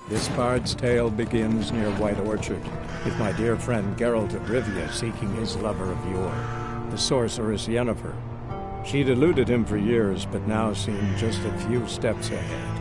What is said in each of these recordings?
This bard's tale begins near White Orchard, with my dear friend Geralt of Rivia seeking his lover of yore, the sorceress Yennefer. She'd eluded him for years, but now seemed just a few steps ahead.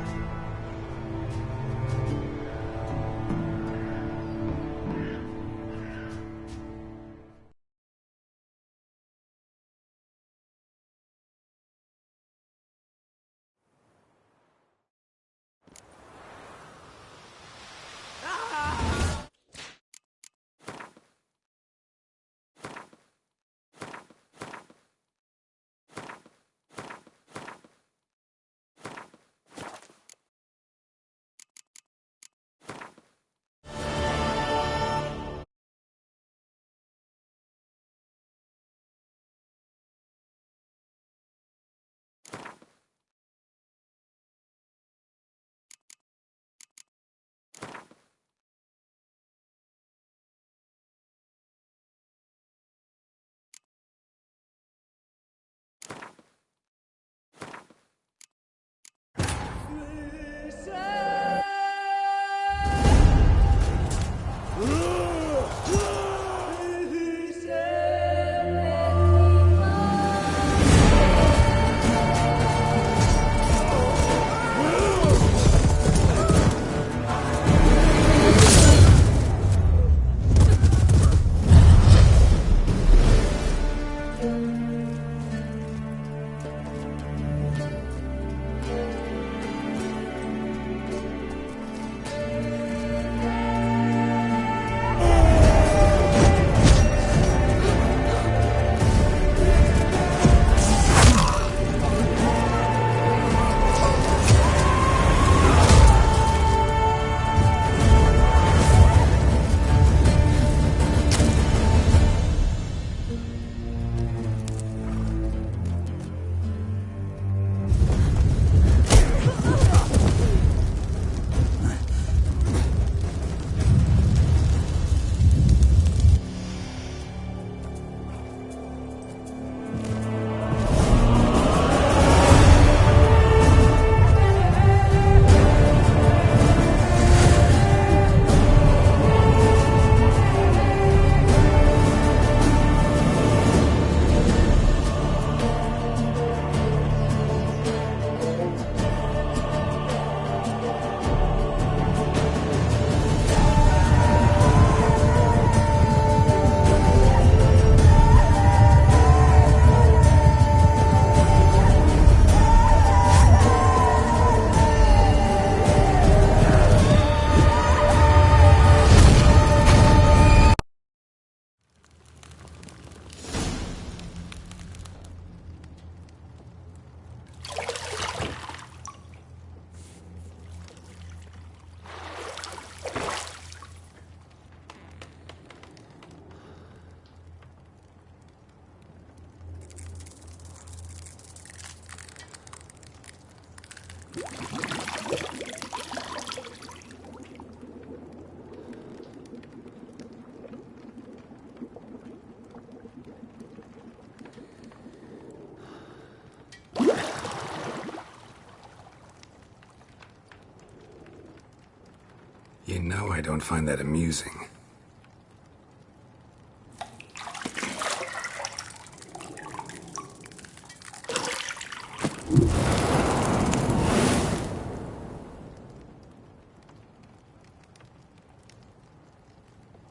You know I don't find that amusing.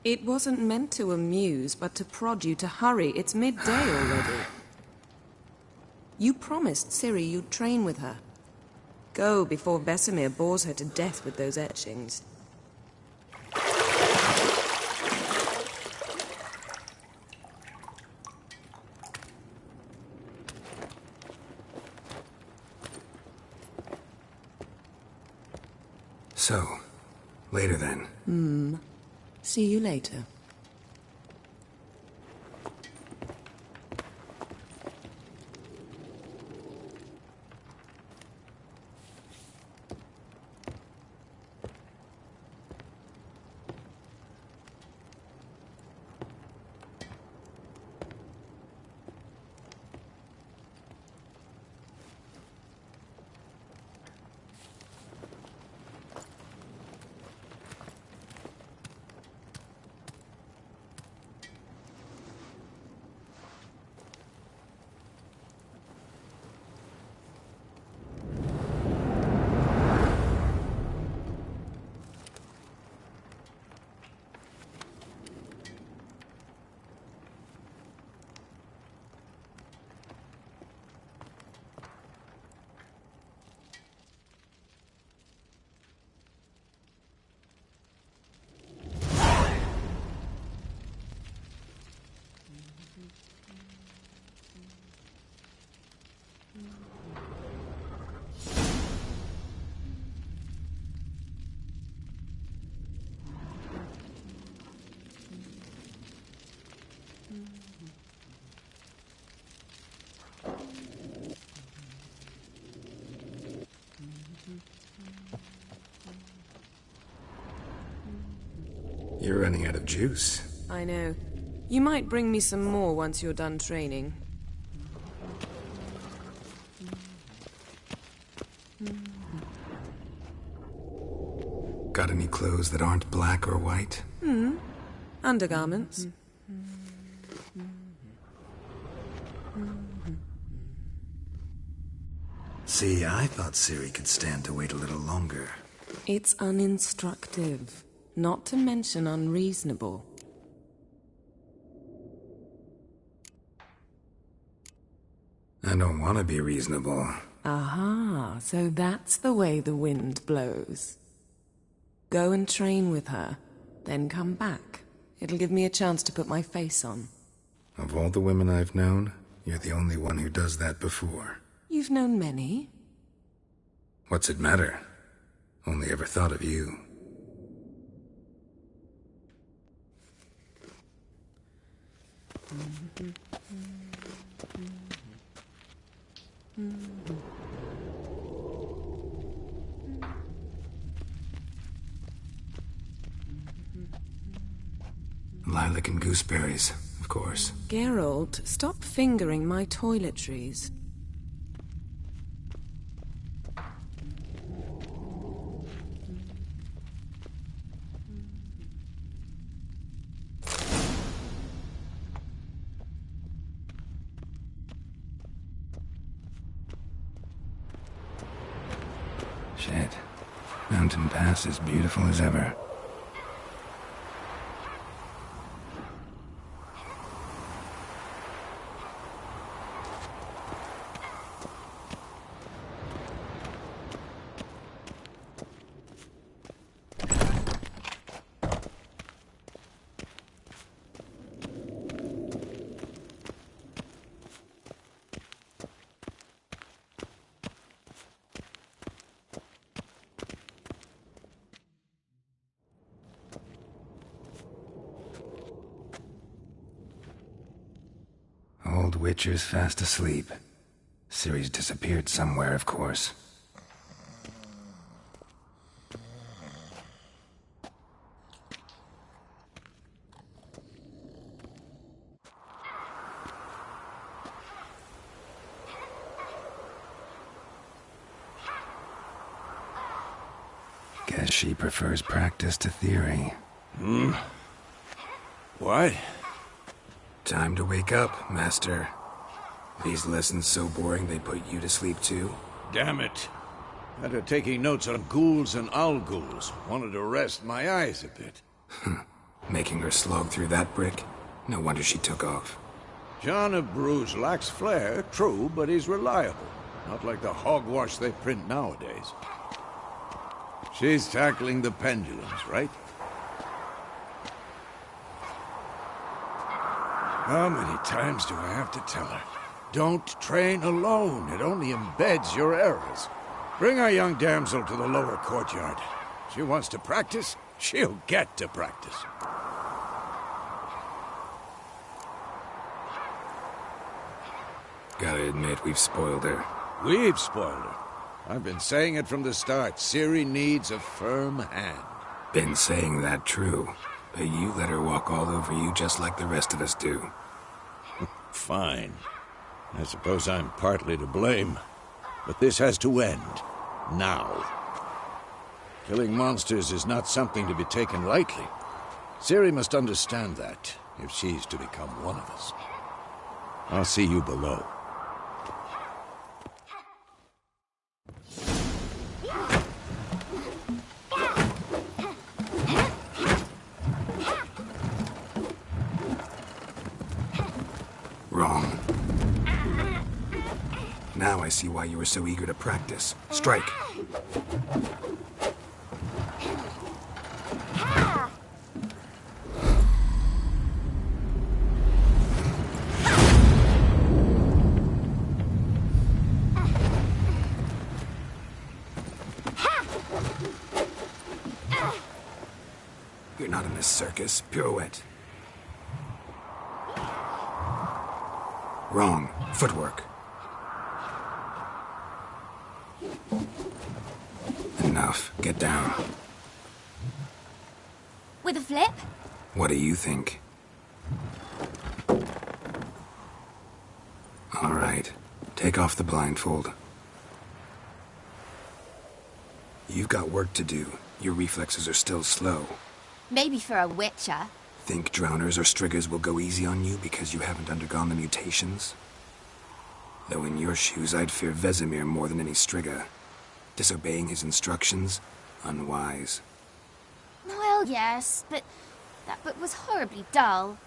It wasn't meant to amuse, but to prod you to hurry. It's midday already. You promised Ciri you'd train with her. Go before Vesemir bores her to death with those etchings. So, later then. See you later. You're running out of juice. I know. You might bring me some more once you're done training. Got any clothes that aren't black or white? Undergarments. See, I thought Ciri could stand to wait a little longer. It's uninstructive, not to mention unreasonable. I don't want to be reasonable. Aha, so that's the way the wind blows. Go and train with her, then come back. It'll give me a chance to put my face on. Of all the women I've known, you're the only one who does that before. You've known many. What's it matter? Only ever thought of you. Lilac and gooseberries, of course. Geralt, stop fingering my toiletries. Shit. Mountain Pass is beautiful as ever. Old Witcher's fast asleep. Ciri's disappeared somewhere, of course. Guess she prefers practice to theory. What? Time to wake up, Master. These lessons so boring they put you to sleep too? Damn it. Had her taking notes on ghouls and owl-ghouls. Wanted to rest my eyes a bit. Making her slog through that brick? No wonder she took off. John of Bruges lacks flair, true, but he's reliable. Not like the hogwash they print nowadays. She's tackling the pendulums, right? How many times do I have to tell her? Don't train alone. It only embeds your errors. Bring our young damsel to the lower courtyard. She wants to practice, she'll get to practice. Gotta admit, we've spoiled her. We've spoiled her. I've been saying it from the start. Ciri needs a firm hand. Been saying that true. But you let her walk all over you just like the rest of us do. Fine. I suppose I'm partly to blame. But this has to end. Now. Killing monsters is not something to be taken lightly. Ciri must understand that, if she's to become one of us. I'll see you below. Wrong. Now I see why you were so eager to practice. Strike. You're not in a circus. Pirouette. Wrong. Footwork. Enough. Get down. with a flip. What do you think? All right. Take off the blindfold. You've got work to do. Your reflexes are still slow. Maybe for a witcher. Think drowners or striggers will go easy on you because you haven't undergone the mutations? Though in your shoes, I'd fear Vesemir more than any strigger. Disobeying his instructions? Unwise. Well, yes, but that book was horribly dull.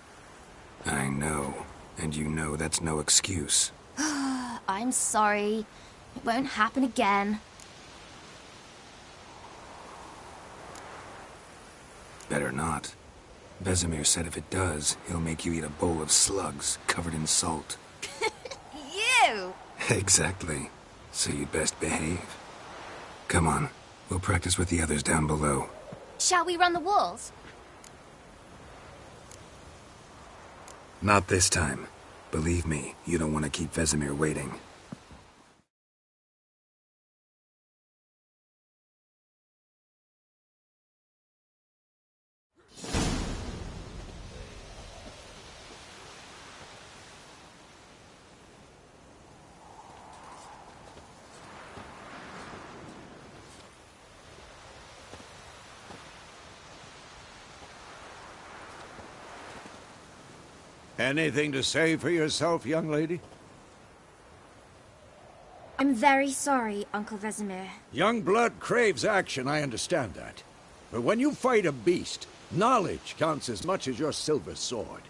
I know. And you know that's no excuse. I'm sorry. It won't happen again. Better not. Vesemir said if it does, he'll make you eat a bowl of slugs covered in salt. You! Exactly. So you'd best behave. Come on. We'll practice with the others down below. Shall we run the walls? Not this time. Believe me, you don't want to keep Vesemir waiting. Anything to say for yourself, young lady? I'm very sorry, Uncle Vesemir. Young blood craves action, I understand that. But when you fight a beast, knowledge counts as much as your silver sword.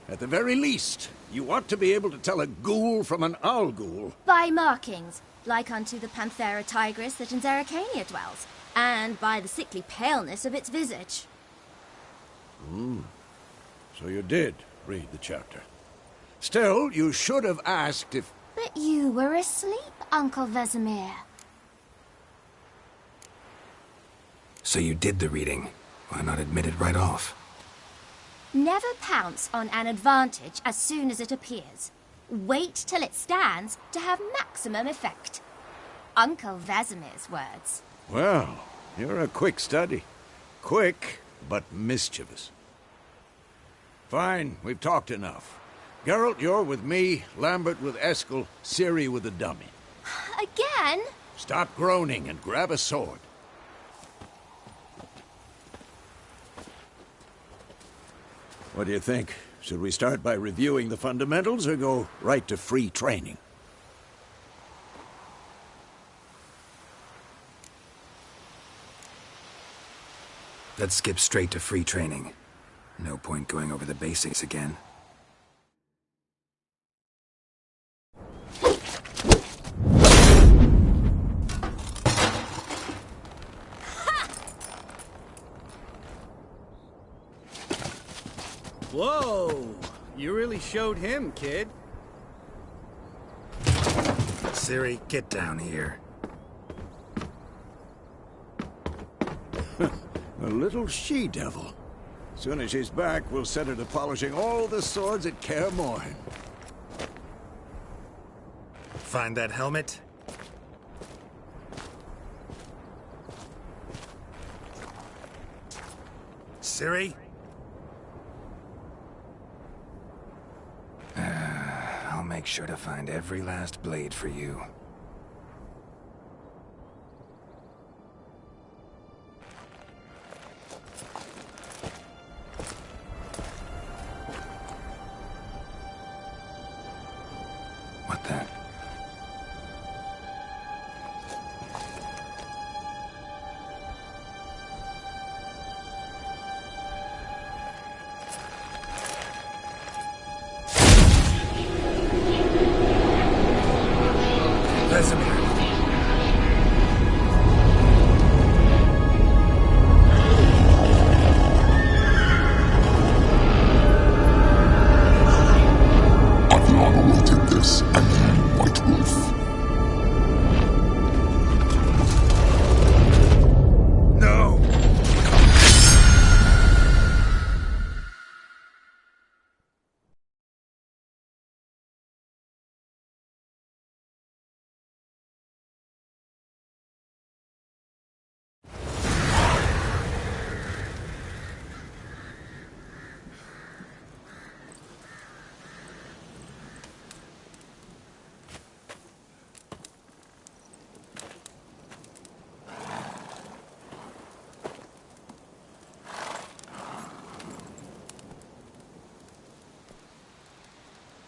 At the very least, you ought to be able to tell a ghoul from an owl ghoul. By markings, like unto the Panthera tigris that in Zeracania dwells, and by the sickly paleness of its visage. So you did read the chapter. Still, you should have asked if... But you were asleep, Uncle Vesemir. So you did the reading. Why not admit it right off? Never pounce on an advantage as soon as it appears. Wait till it stands to have maximum effect. Uncle Vesemir's words. Well, you're a quick study. Quick, but mischievous. Fine, we've talked enough. Geralt, you're with me, Lambert with Eskel, Ciri with the dummy. Again? Stop groaning and grab a sword. What do you think? Should we start by reviewing the fundamentals or go right to free training? Let's skip straight to free training. No point going over the basics again. Whoa! You really showed him, kid. Ciri, get down here. A little she-devil. Soon as she's back, we'll set her to polishing all the swords at Kaer Morhen. Find that helmet? Ciri? I'll make sure to find every last blade for you. What then?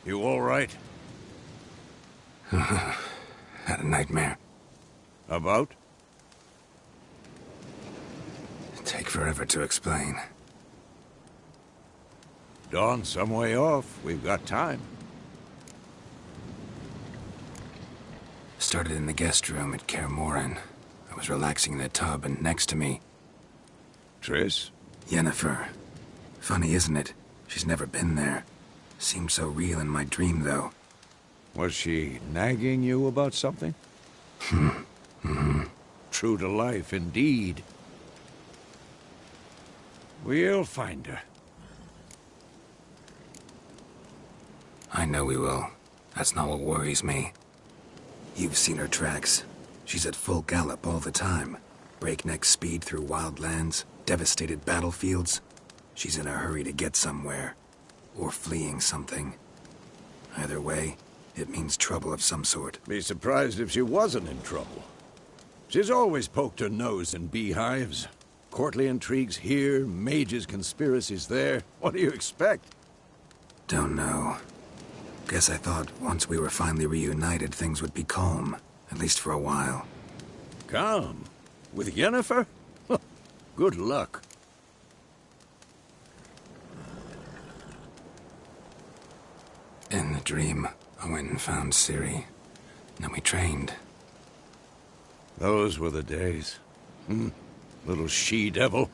You all right? Had a nightmare. About? Take forever to explain. Dawn's some way off. We've got time. Started in the guest room at Kaer Morhen. I was relaxing in the tub, and next to me... Triss? Yennefer. Funny, isn't it? She's never been there. Seemed so real in my dream, though. Was she nagging you about something? True to life, indeed. We'll find her. I know we will. That's not what worries me. You've seen her tracks. She's at full gallop all the time. Breakneck speed through wild lands, devastated battlefields. She's in a hurry to get somewhere. Or fleeing something. Either way, it means trouble of some sort. Be surprised if she wasn't in trouble. She's always poked her nose in beehives. Courtly intrigues here, mages' conspiracies there. What do you expect? Don't know. Guess I thought once we were finally reunited, things would be calm. At least for a while. Calm? With Yennefer? Good luck. In the dream, I went and found Ciri. Then we trained. Those were the days. Little she-devil.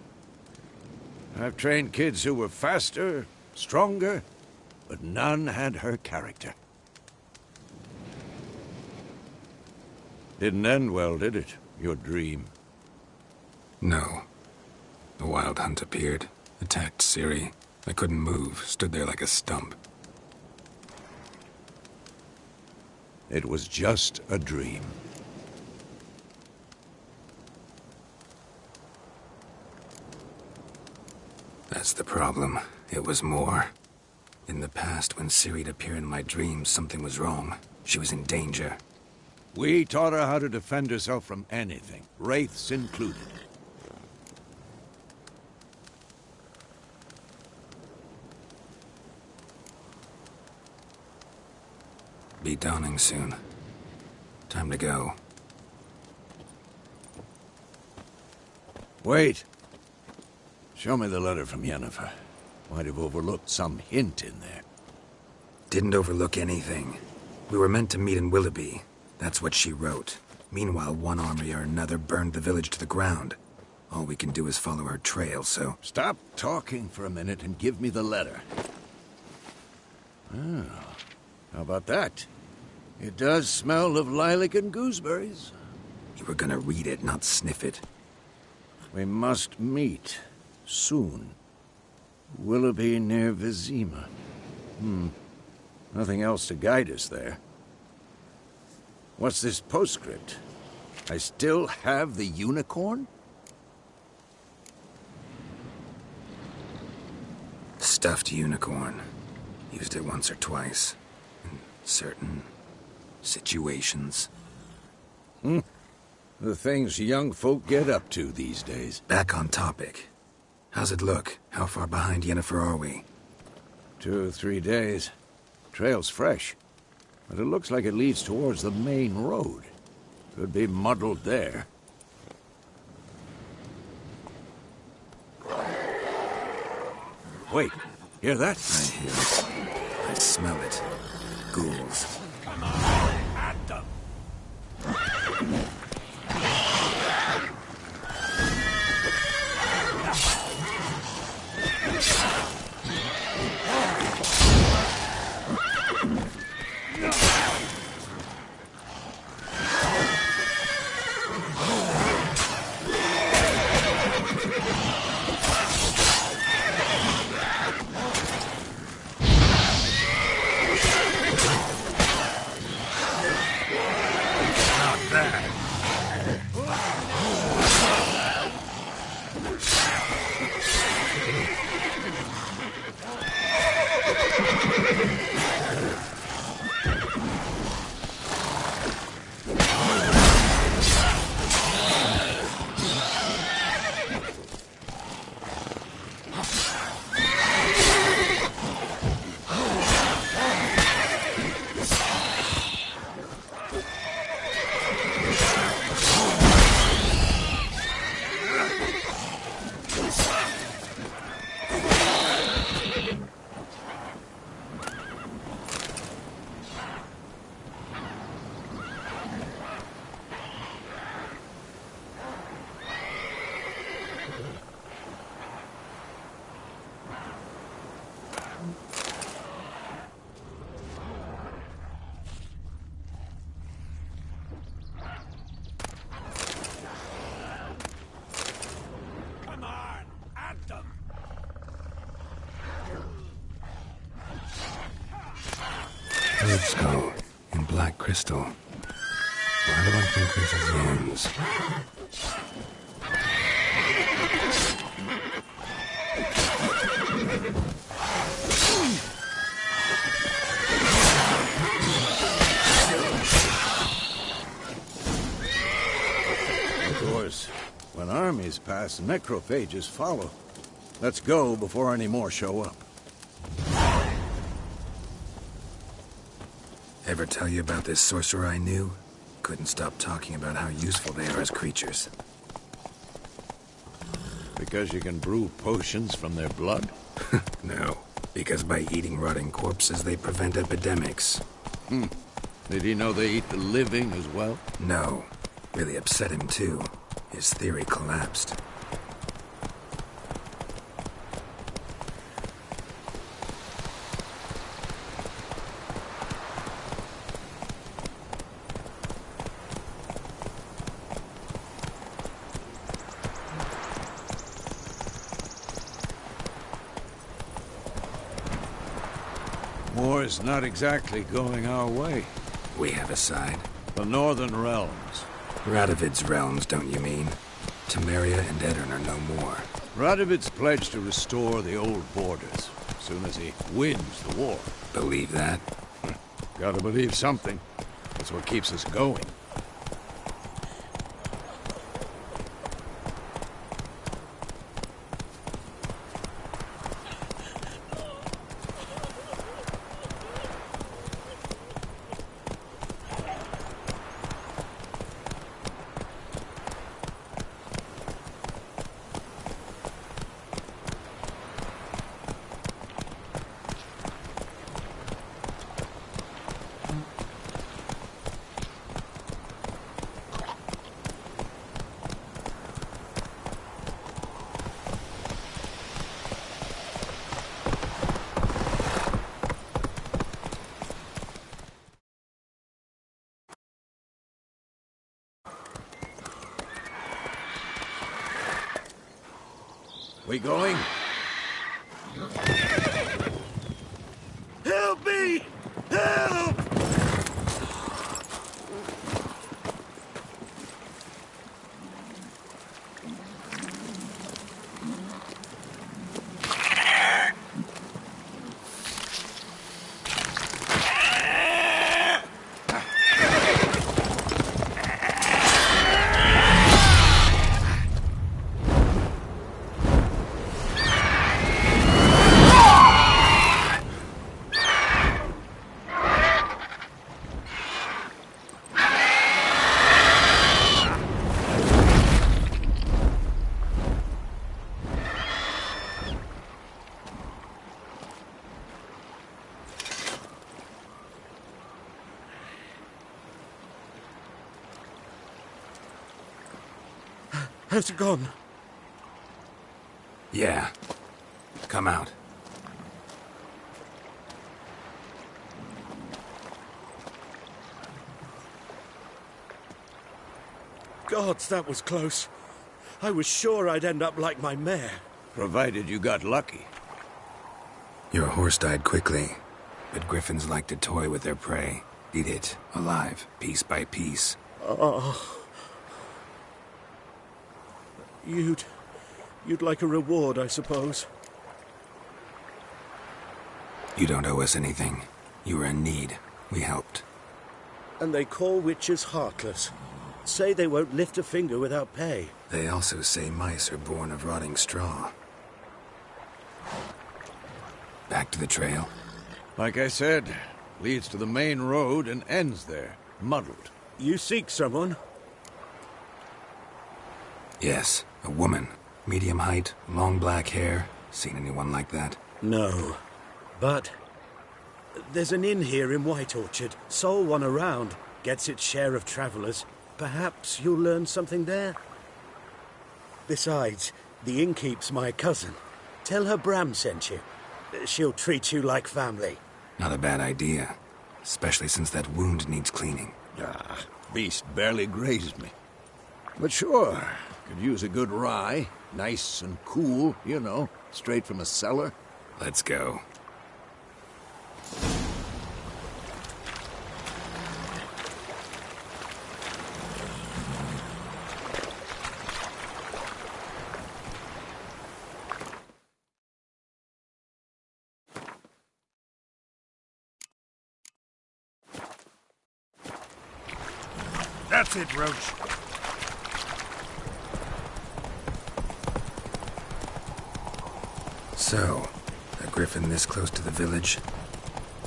I've trained kids who were faster, stronger, but none had her character. Didn't end well, did it? Your dream? No. The Wild Hunt appeared, attacked Ciri. I couldn't move, stood there like a stump. It was just a dream. That's the problem. It was more. In the past, when Ciri'd appear in my dreams, something was wrong. She was in danger. We taught her how to defend herself from anything, wraiths included. Be dawning soon. Time to go. Wait. Show me the letter from Yennefer. Might have overlooked some hint in there. Didn't overlook anything. We were meant to meet in Willoughby. That's what she wrote. Meanwhile, one army or another burned the village to the ground. All we can do is follow her trail, so... Stop talking for a minute and give me the letter. Oh, how about that? It does smell of lilac and gooseberries. You were gonna read it, not sniff it. We must meet. Soon. Willoughby near Vizima. Nothing else to guide us there. What's this postscript? I still have the unicorn? Stuffed unicorn. Used it once or twice. In certain situations. The things young folk get up to these days. Back on topic. How's it look? How far behind Yennefer are we? 2 or 3 days. Trail's fresh. But it looks like it leads towards the main road. Could be muddled there. Wait, hear that? I hear it. I smell it. Ghouls. Bird skull in black crystal. Why do I think this is yams? Of course, when armies pass, necrophages follow. Let's go before any more show up. Ever tell you about this sorcerer I knew? Couldn't stop talking about how useful they are as creatures. Because you can brew potions from their blood? No, because by eating rotting corpses, they prevent epidemics. Did he know they eat the living as well? No. Really upset him, too. His theory collapsed. War's not exactly going our way. We have a side. The Northern Realms. Radovid's realms, don't you mean? Temeria and Edirn are no more. Radovid's pledged to restore the old borders as soon as he wins the war. Believe that? Gotta believe something. That's what keeps us going. We going? Help me! Help! Has it gone? Yeah. Come out. Gods, that was close. I was sure I'd end up like my mare. Provided you got lucky. Your horse died quickly, but griffins like to toy with their prey. Eat it, alive, piece by piece. Oh. You'd like a reward, I suppose. You don't owe us anything. You were in need. We helped. And they call witches heartless. Say they won't lift a finger without pay. They also say mice are born of rotting straw. Back to the trail? Like I said, leads to the main road and ends there, muddled. You seek someone? Yes, a woman. Medium height, long black hair. Seen anyone like that? No. But there's an inn here in White Orchard. Sole one around. Gets its share of travelers. Perhaps you'll learn something there? Besides, the innkeep's my cousin. Tell her Bram sent you. She'll treat you like family. Not a bad idea. Especially since that wound needs cleaning. Beast barely grazed me. But sure, could use a good rye. Nice and cool, you know, straight from a cellar. Let's go. it, Roach. So, a griffin this close to the village?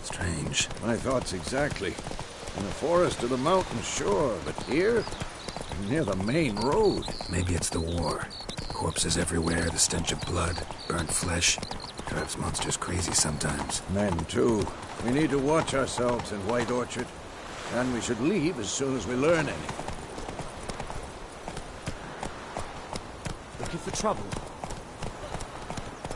Strange. My thoughts exactly. In the forest or the mountains, sure, but here? Near the main road. Maybe it's the war. Corpses everywhere, the stench of blood, burnt flesh. Drives monsters crazy sometimes. Men, too. We need to watch ourselves in White Orchard. And we should leave as soon as we learn anything. Looking for trouble?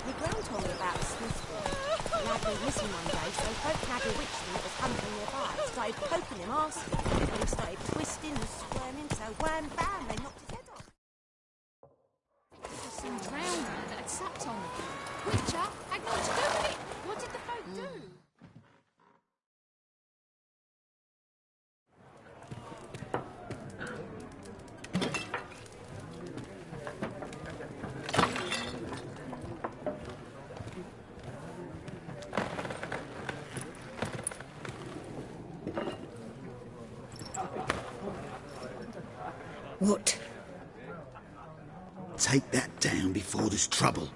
My gran told me about a Smithville. Lad went missing one day, so folk had a witchling that was hunting nearby. Started poking him arsehole, and he started twisting and squirming, so wham bam, they knocked his head off. Some drowner that had supped on them. Witcher had not to do with it. What did the folk do? What? Take that down before there's trouble.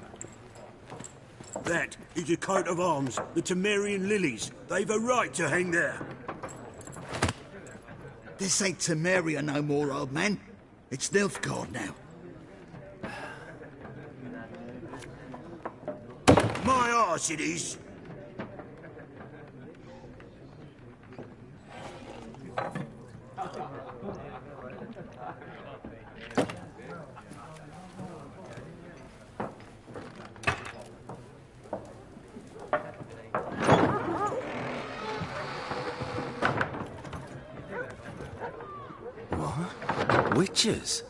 That is a coat of arms, the Temerian lilies. They've a right to hang there. This ain't Temeria no more, old man. It's Nilfgaard now. My arse it is. What? Witches?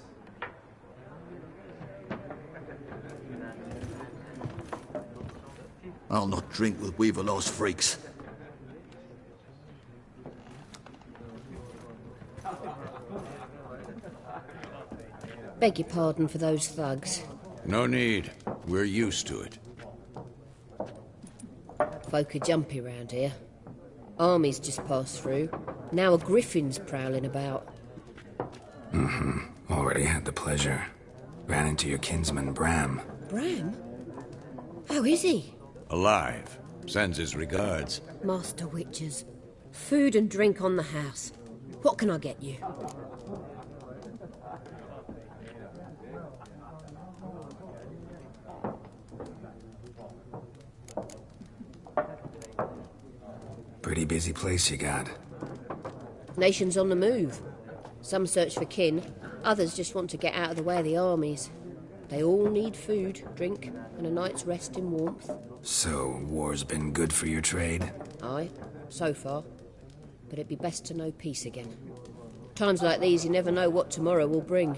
I'll not drink with Weaverlaw's freaks. Beg your pardon for those thugs. No need. We're used to it. Folk are jumpy round here. Armies just passed through. Now a griffin's prowling about. Already had the pleasure. Ran into your kinsman, Bram. Bram? How is he? Alive. Sends his regards. Master Witches. Food and drink on the house. What can I get you? Pretty busy place you got. Nations on the move. Some search for kin, others just want to get out of the way of the armies. They all need food, drink, and a night's rest in warmth. So, war's been good for your trade? Aye, so far. But it'd be best to know peace again. Times like these, you never know what tomorrow will bring.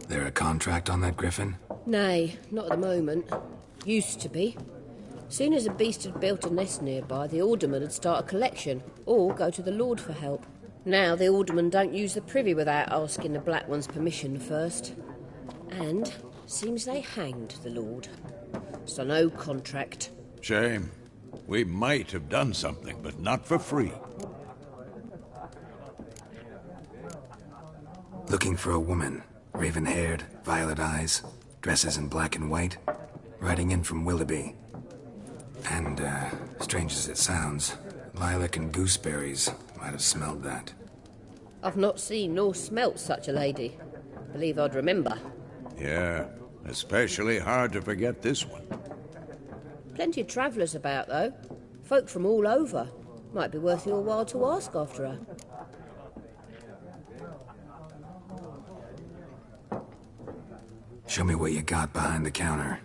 There a contract on that griffin? Nay, not at the moment. Used to be. Soon as a beast had built a nest nearby, the alderman would start a collection, or go to the Lord for help. Now the aldermen don't use the privy without asking the Black One's permission first. And seems they hanged the Lord. So no contract. Shame. We might have done something, but not for free. Looking for a woman. Raven-haired, violet eyes, dresses in black and white. Riding in from Willoughby. And, strange as it sounds, lilac and gooseberries might have smelled that. I've not seen nor smelt such a lady. Believe I'd remember. Yeah, especially hard to forget this one. Plenty of travellers about, though. Folk from all over. Might be worth your while to ask after her. Show me what you got behind the counter.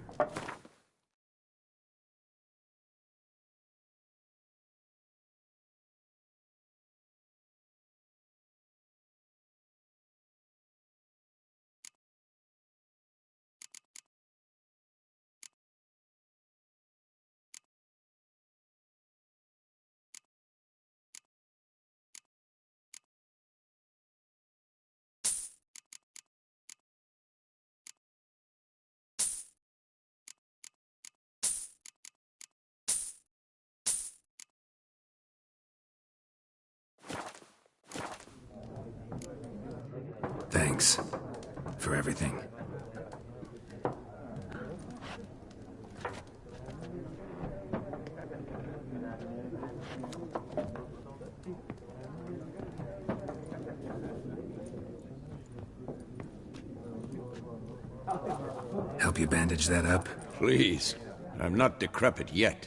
Thanks for everything. Help you bandage that up? Please. I'm not decrepit yet.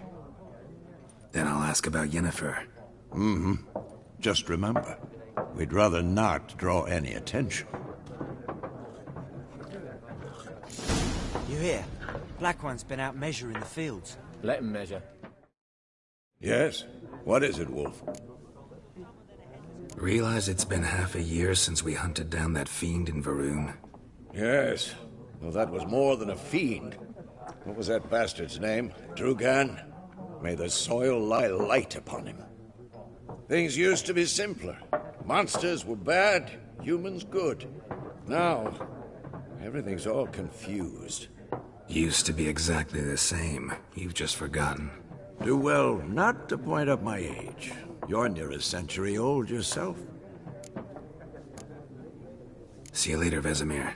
Then I'll ask about Yennefer. Mm-hmm. Just remember, we'd rather not draw any attention. You hear? Black One's been out measuring the fields. Let him measure. Yes? What is it, Wolf? Realize it's been half a year since we hunted down that fiend in Varun? Yes. Well, that was more than a fiend. What was that bastard's name? Drugan? May the soil lie light upon him. Things used to be simpler. Monsters were bad, humans good. Now, everything's all confused. Used to be exactly the same. You've just forgotten. Do well not to point up my age. You're near a century old yourself. See you later, Vesemir.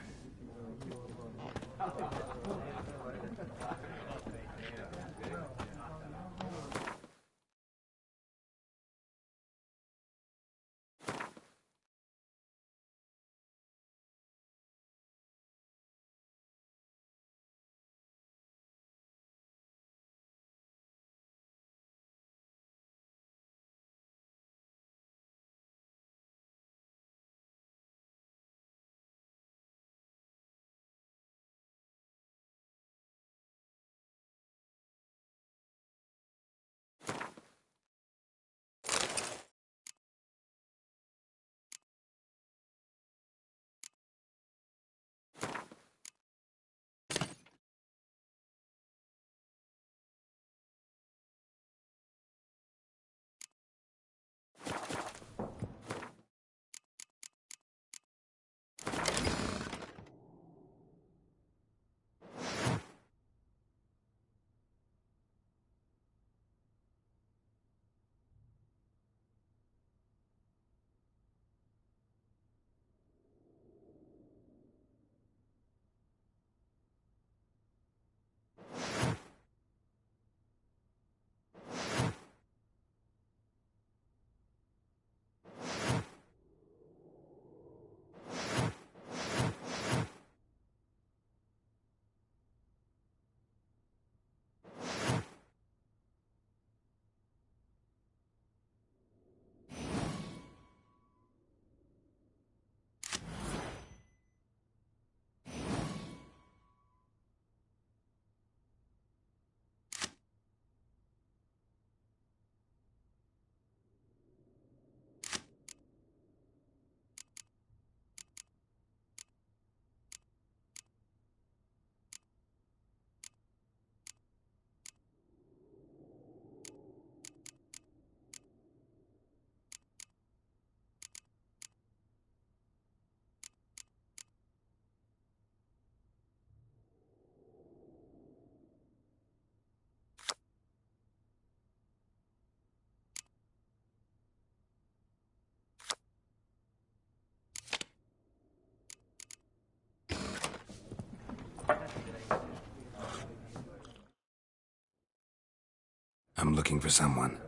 I'm looking for someone.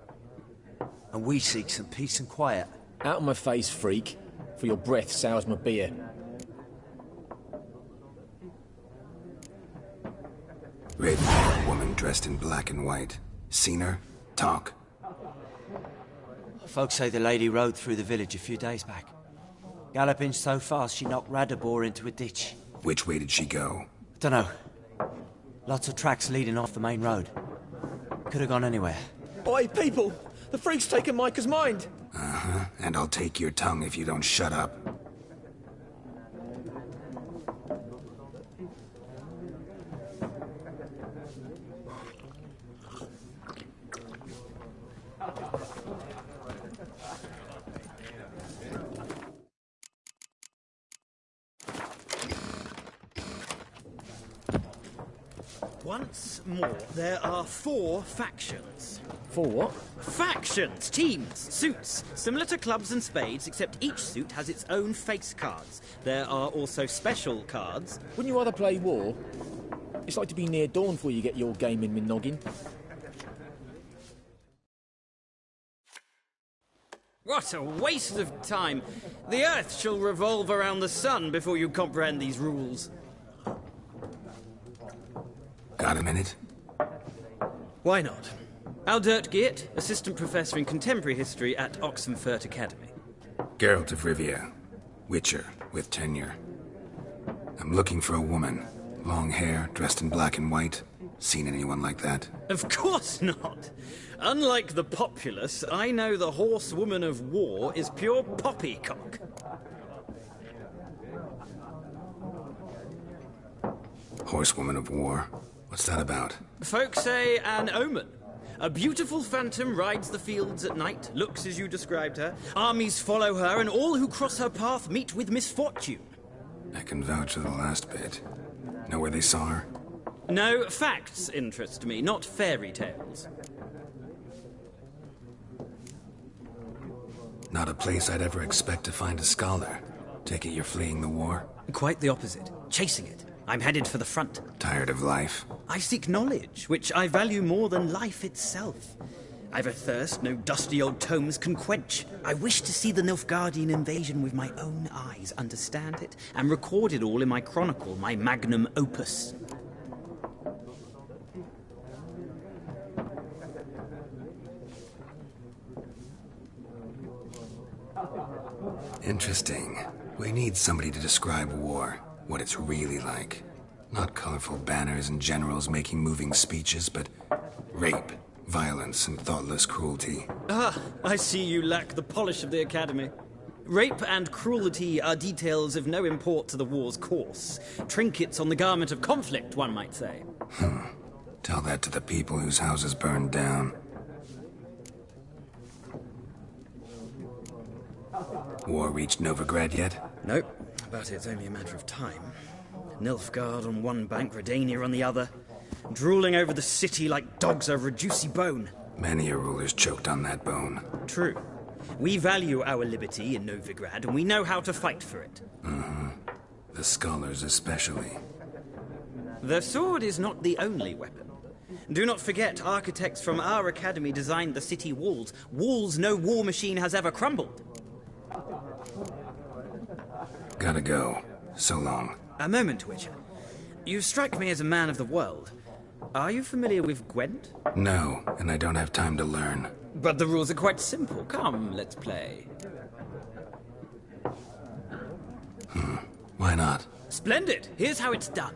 And we seek some peace and quiet. Out of my face, freak. For your breath sours my beer. Raven, woman dressed in black and white. Seen her? Talk. Folks say the lady rode through the village a few days back. Galloping so fast she knocked Radabor into a ditch. Which way did she go? Dunno. Lots of tracks leading off the main road. Could have gone anywhere. Oi, people! The freak's taken Micah's mind! Uh-huh. And I'll take your tongue if you don't shut up. Once more, there are 4 factions. 4 what? Factions, teams, suits, similar to clubs and spades, except each suit has its own face cards. There are also special cards. Wouldn't you rather play war? It's like to be near dawn before you get your game in with noggin. What a waste of time. The Earth shall revolve around the sun before you comprehend these rules. Got a minute? Why not? Aldert Geert, Assistant Professor in Contemporary History at Oxenfurt Academy. Geralt of Rivia. Witcher, with tenure. I'm looking for a woman. Long hair, dressed in black and white. Seen anyone like that? Of course not. Unlike the populace, I know the horsewoman of war is pure poppycock. Horsewoman of war? What's that about? Folk say an omen. A beautiful phantom rides the fields at night, looks as you described her. Armies follow her, and all who cross her path meet with misfortune. I can vouch for the last bit. Know where they saw her? No, facts interest me, not fairy tales. Not a place I'd ever expect to find a scholar. Take it you're fleeing the war? Quite the opposite. Chasing it. I'm headed for the front. Tired of life? I seek knowledge, which I value more than life itself. I've a thirst no dusty old tomes can quench. I wish to see the Nilfgaardian invasion with my own eyes, understand it, and record it all in my chronicle, my magnum opus. Interesting. We need somebody to describe war, what it's really like. Not colorful banners and generals making moving speeches, but rape, violence, and thoughtless cruelty. Ah, I see you lack the polish of the Academy. Rape and cruelty are details of no import to the war's course. Trinkets on the garment of conflict, one might say. Tell that to the people whose houses burned down. War reached Novigrad yet? Nope, but it's only a matter of time. Nilfgaard on one bank, Redania on the other. Drooling over the city like dogs over a juicy bone. Many a ruler's choked on that bone. True. We value our liberty in Novigrad, and we know how to fight for it. The scholars especially. The sword is not the only weapon. Do not forget, architects from our academy designed the city walls. Walls no war machine has ever crumbled. Gotta go. So long. A moment, Witcher. You strike me as a man of the world. Are you familiar with Gwent? No, and I don't have time to learn. But the rules are quite simple. Come, let's play. Why not? Splendid! Here's how it's done.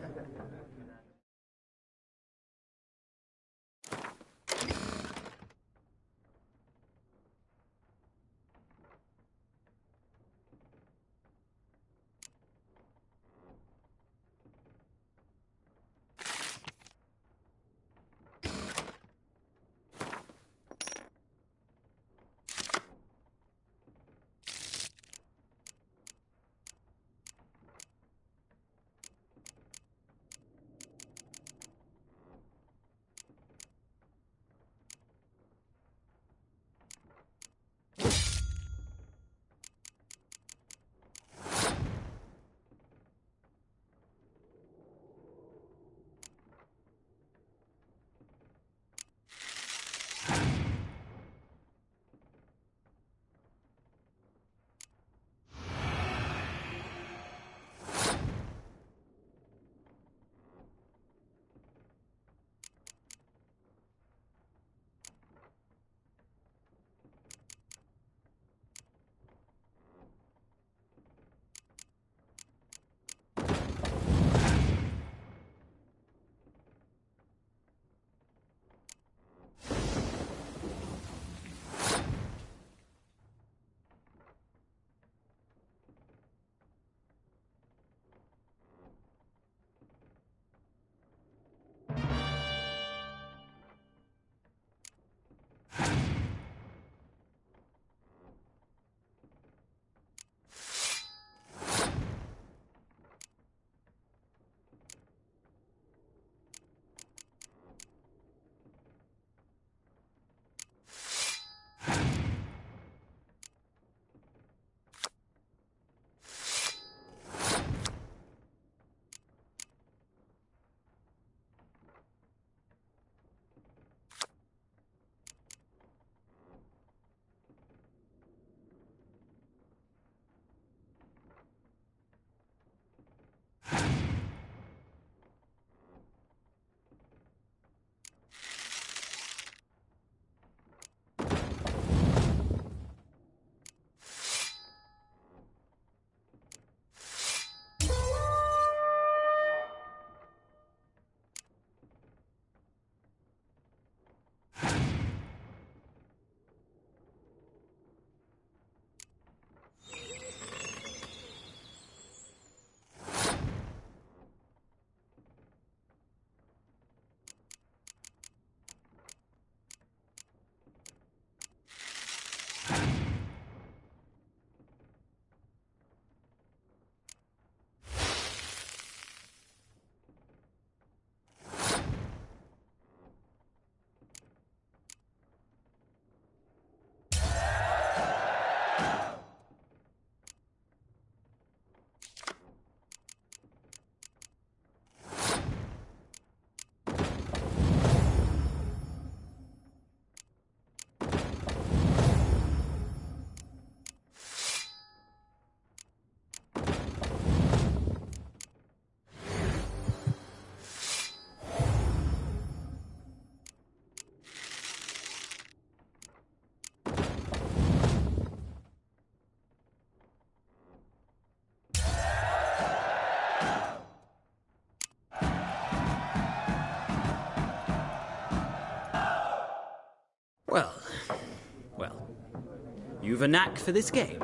You've a knack for this game.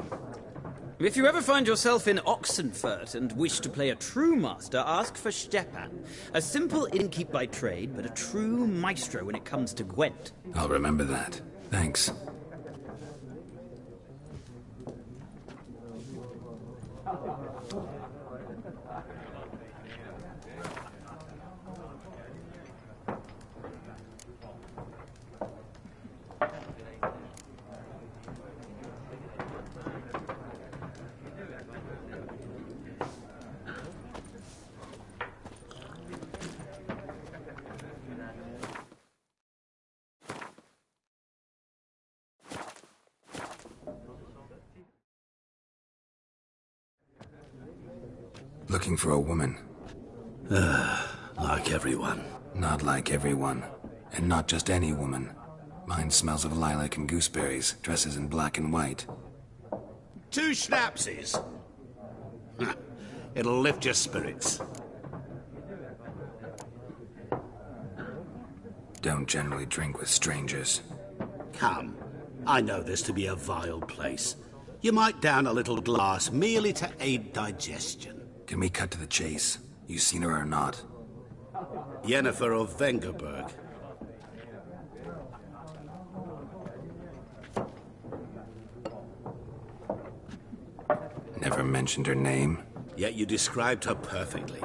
If you ever find yourself in Oxenfurt and wish to play a true master, ask for Stepan. A simple innkeep by trade, but a true maestro when it comes to Gwent. I'll remember that. Thanks. Looking for a woman. Like everyone. Not like everyone. And not just any woman. Mine smells of lilac and gooseberries, dresses in black and white. 2 schnapsies. It'll lift your spirits. Don't generally drink with strangers. Come. I know this to be a vile place. You might down a little glass merely to aid digestion. Can we cut to the chase? You seen her or not? Yennefer of Vengerberg. Never mentioned her name? Yet you described her perfectly.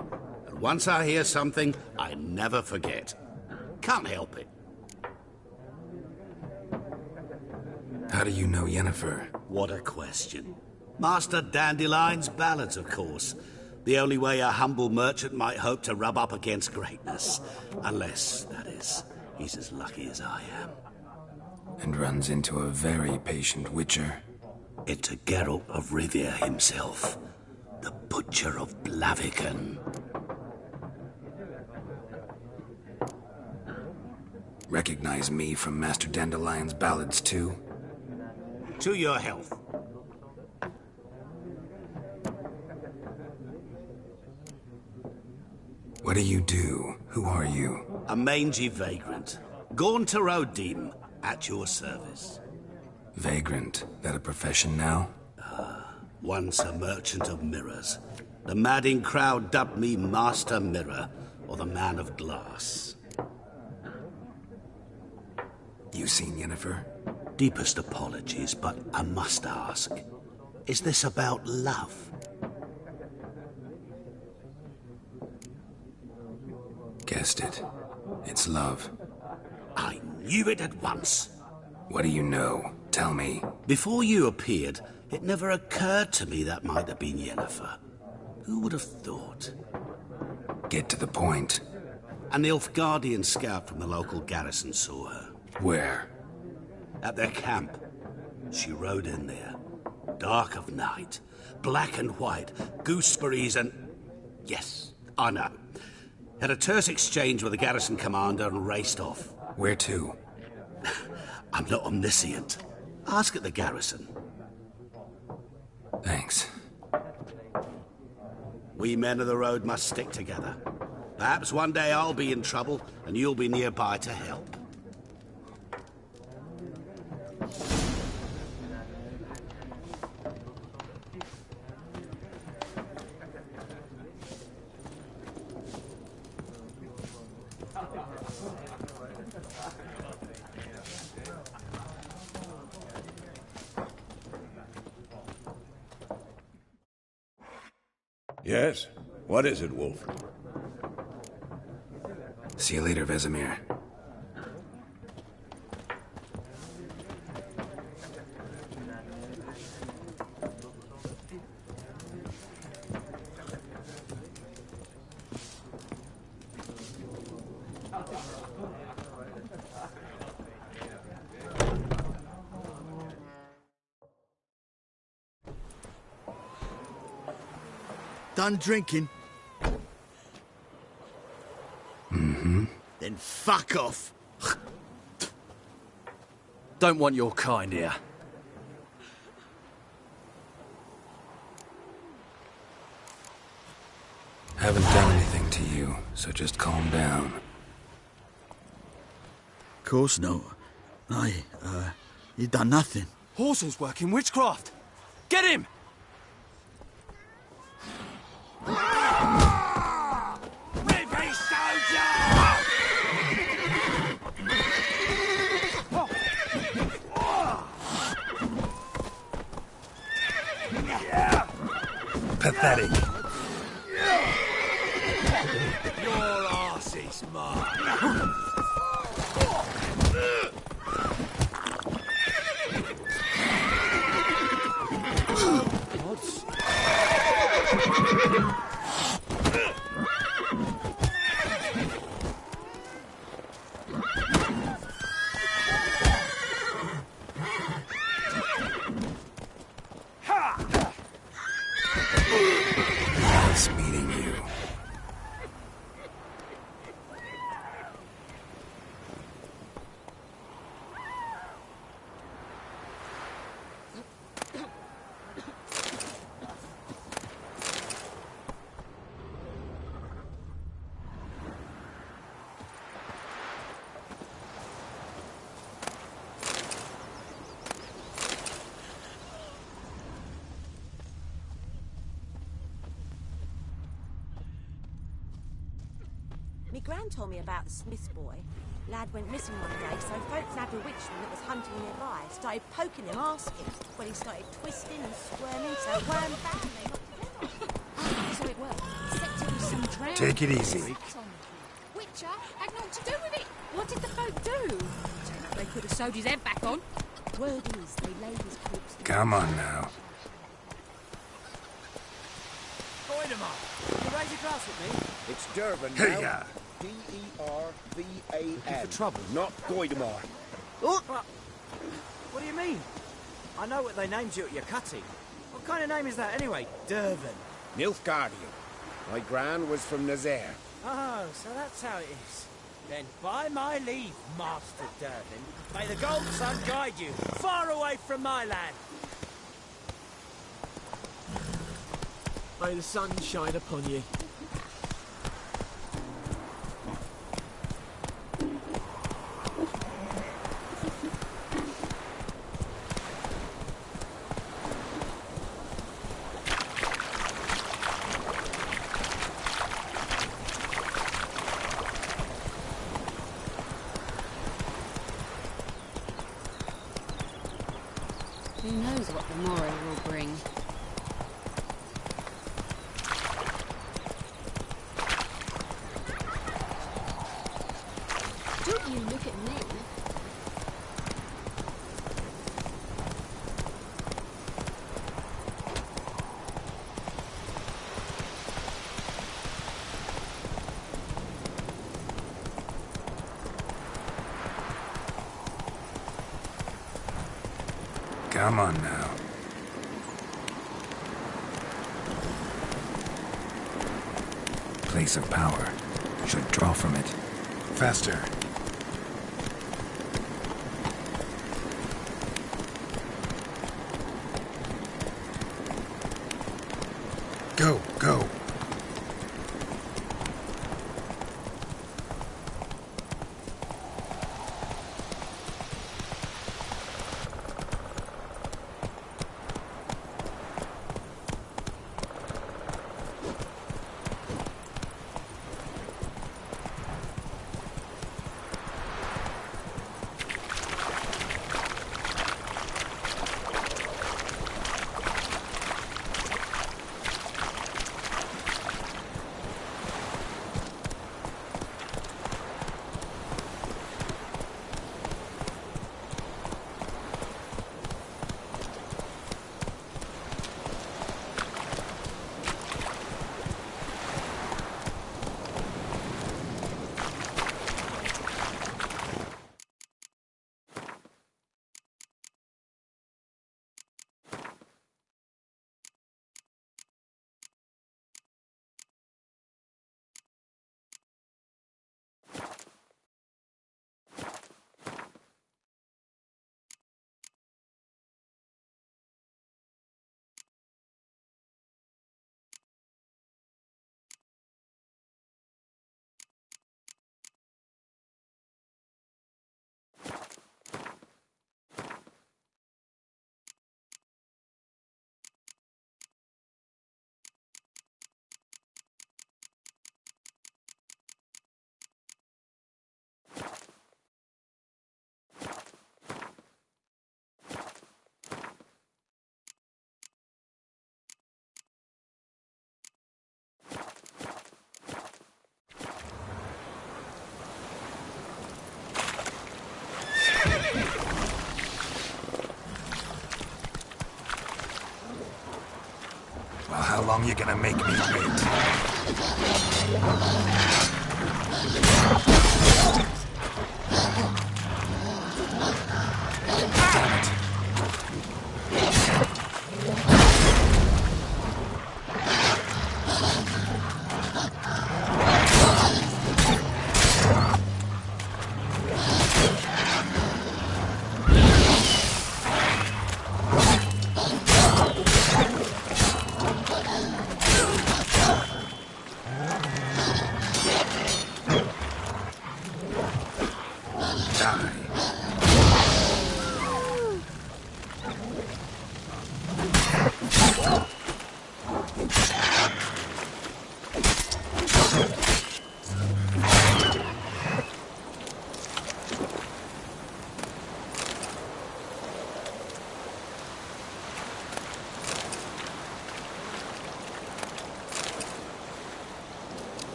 And once I hear something, I never forget. Can't help it. How do you know Yennefer? What a question. Master Dandelion's ballads, of course. The only way a humble merchant might hope to rub up against greatness. Unless, that is, he's as lucky as I am. And runs into a very patient witcher. Into Geralt of Rivia himself. The Butcher of Blaviken. Recognize me from Master Dandelion's ballads, too? To your health. What do you do? Who are you? A mangy vagrant. Gone to Rodim, at your service. Vagrant? That a profession now? Once a merchant of mirrors. The madding crowd dubbed me Master Mirror, or the Man of Glass. You seen Yennefer? Deepest apologies, but I must ask. Is this about love? Guessed it. It's love. I knew it at once. What do you know? Tell me. Before you appeared, it never occurred to me that might have been Yennefer. Who would have thought? Get to the point. An Nilfgaardian scout from the local garrison saw her. Where? At their camp. She rode in there. Dark of night. Black and white. Gooseberries and... Yes, I know. Had a terse exchange with the garrison commander and raced off. Where to? I'm not omniscient. Ask at the garrison. Thanks. We men of the road must stick together. Perhaps one day I'll be in trouble and you'll be nearby to help. Yes? What is it, Wolf? See you later, Vesemir. Done drinking? Mm-hmm. Then fuck off. Don't want your kind here. Haven't done anything to you, so just calm down. Course not. You done nothing. Horsel's working witchcraft. Get him! Rivy soldier! Pathetic. Your arse is mine. Nice meeting you. Me gran told me about the Smith's boy. Lad went missing one day, so folks had a witchman that was hunting nearby. Started poking him, asking. Well, he started twisting and squirming, so wham bam, they knocked him off. So it worked. Except it was some drowned. Take it easy. Witcher had nothing to do with it. What did the folk do? They could have sewed his head back on. Word is, they laid his corpse. Come on now. Goidemar, you raise your glass with me? It's Durban Hey, now. D-E-R-V-A-N. Looking for trouble? Not Goidemar. What do you mean? I know what they named you at your cutting. What kind of name is that anyway? Durban. Nilfgaardian. My gran was from Nazaire. Oh, so that's how it is. Then by my leave, Master Durban, may the Gold Sun guide you far away from my land. May the sun shine upon you. Who knows what the morrow will bring? Don't you look at me. Come on now. Place of power. Should draw from it. Faster. Go, go. long you gonna make me wait?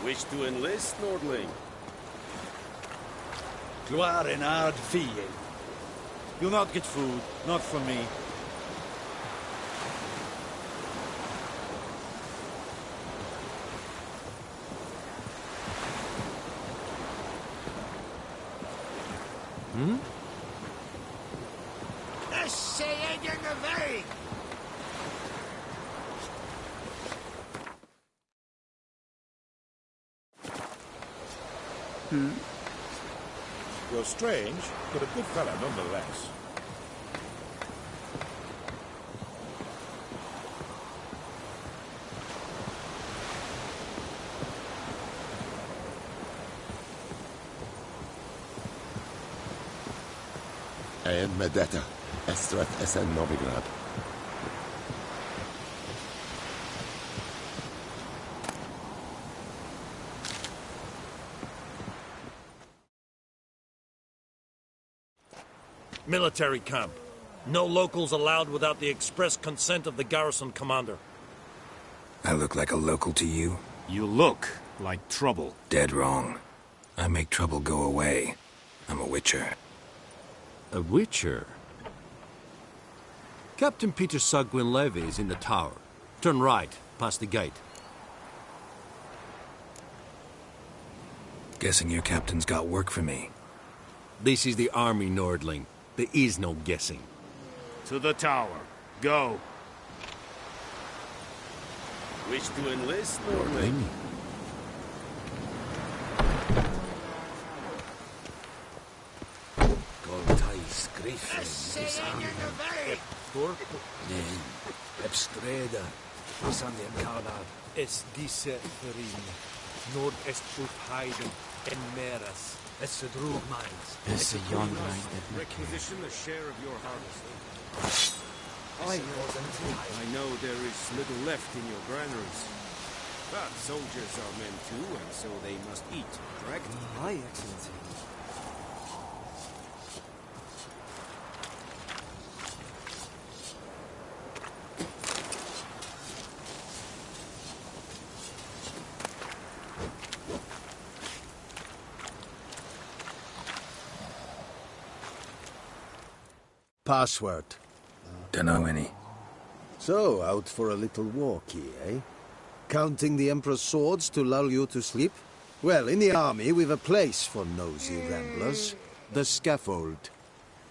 Wish to enlist, Nordling? Gloire en hard fille. You'll not get food, not from me. Hm? Essayez de me veille! You're strange, but a good fellow nonetheless. En med detta, Estrat SN Novigrad. Military camp. No locals allowed without the express consent of the garrison commander. I look like a local to you? You look like trouble. Dead wrong. I make trouble go away. I'm a witcher. A witcher? Captain Peter Sagwin Levy is in the tower. Turn right, past the gate. Guessing your captain's got work for me. This is the army, Nordling. There is no guessing. To the tower. Go. Wish to enlist, Nordling? Essayez de me veille! corpo. Ebstreda, Sandian Karnad. Es diese Verin, Nord est ut Heiden en Meras. Es a drug mines. Es a yon right. Requisition a share of your harvest. I know there is little left in your granaries. But soldiers are men too, and so they must eat, correct? Aye, Excellency. Password. Dunno any. So, out for a little walkie, eh? Counting the Emperor's swords to lull you to sleep? Well, in the army, we've a place for nosy ramblers. The scaffold.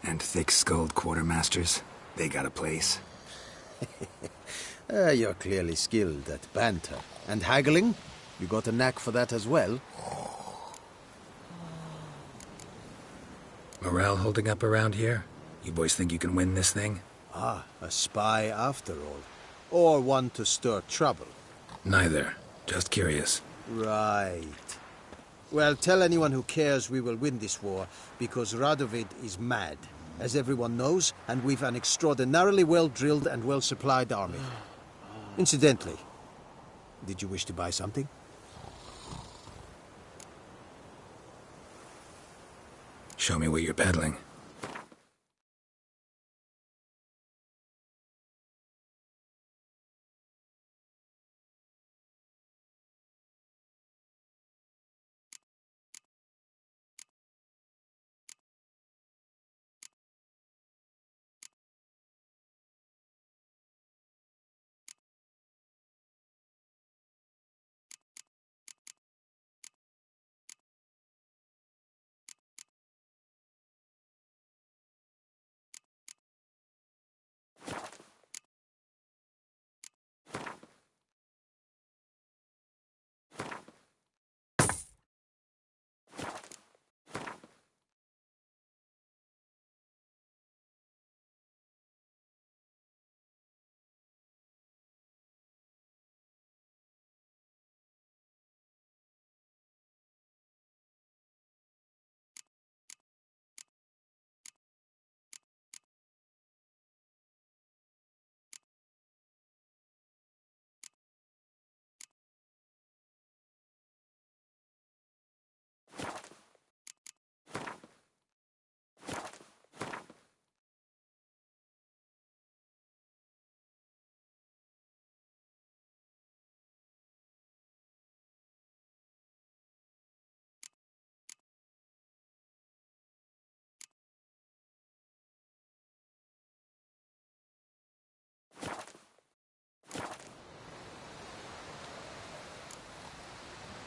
And thick-skulled quartermasters? They got a place? You're clearly skilled at banter. And haggling? You got a knack for that as well? Morale holding up around here? You boys think you can win this thing? Ah, a spy after all. Or one to stir trouble. Neither. Just curious. Right. Well, tell anyone who cares we will win this war, because Radovid is mad, as everyone knows, and we've an extraordinarily well-drilled and well-supplied army. Incidentally, did you wish to buy something? Show me what you're peddling.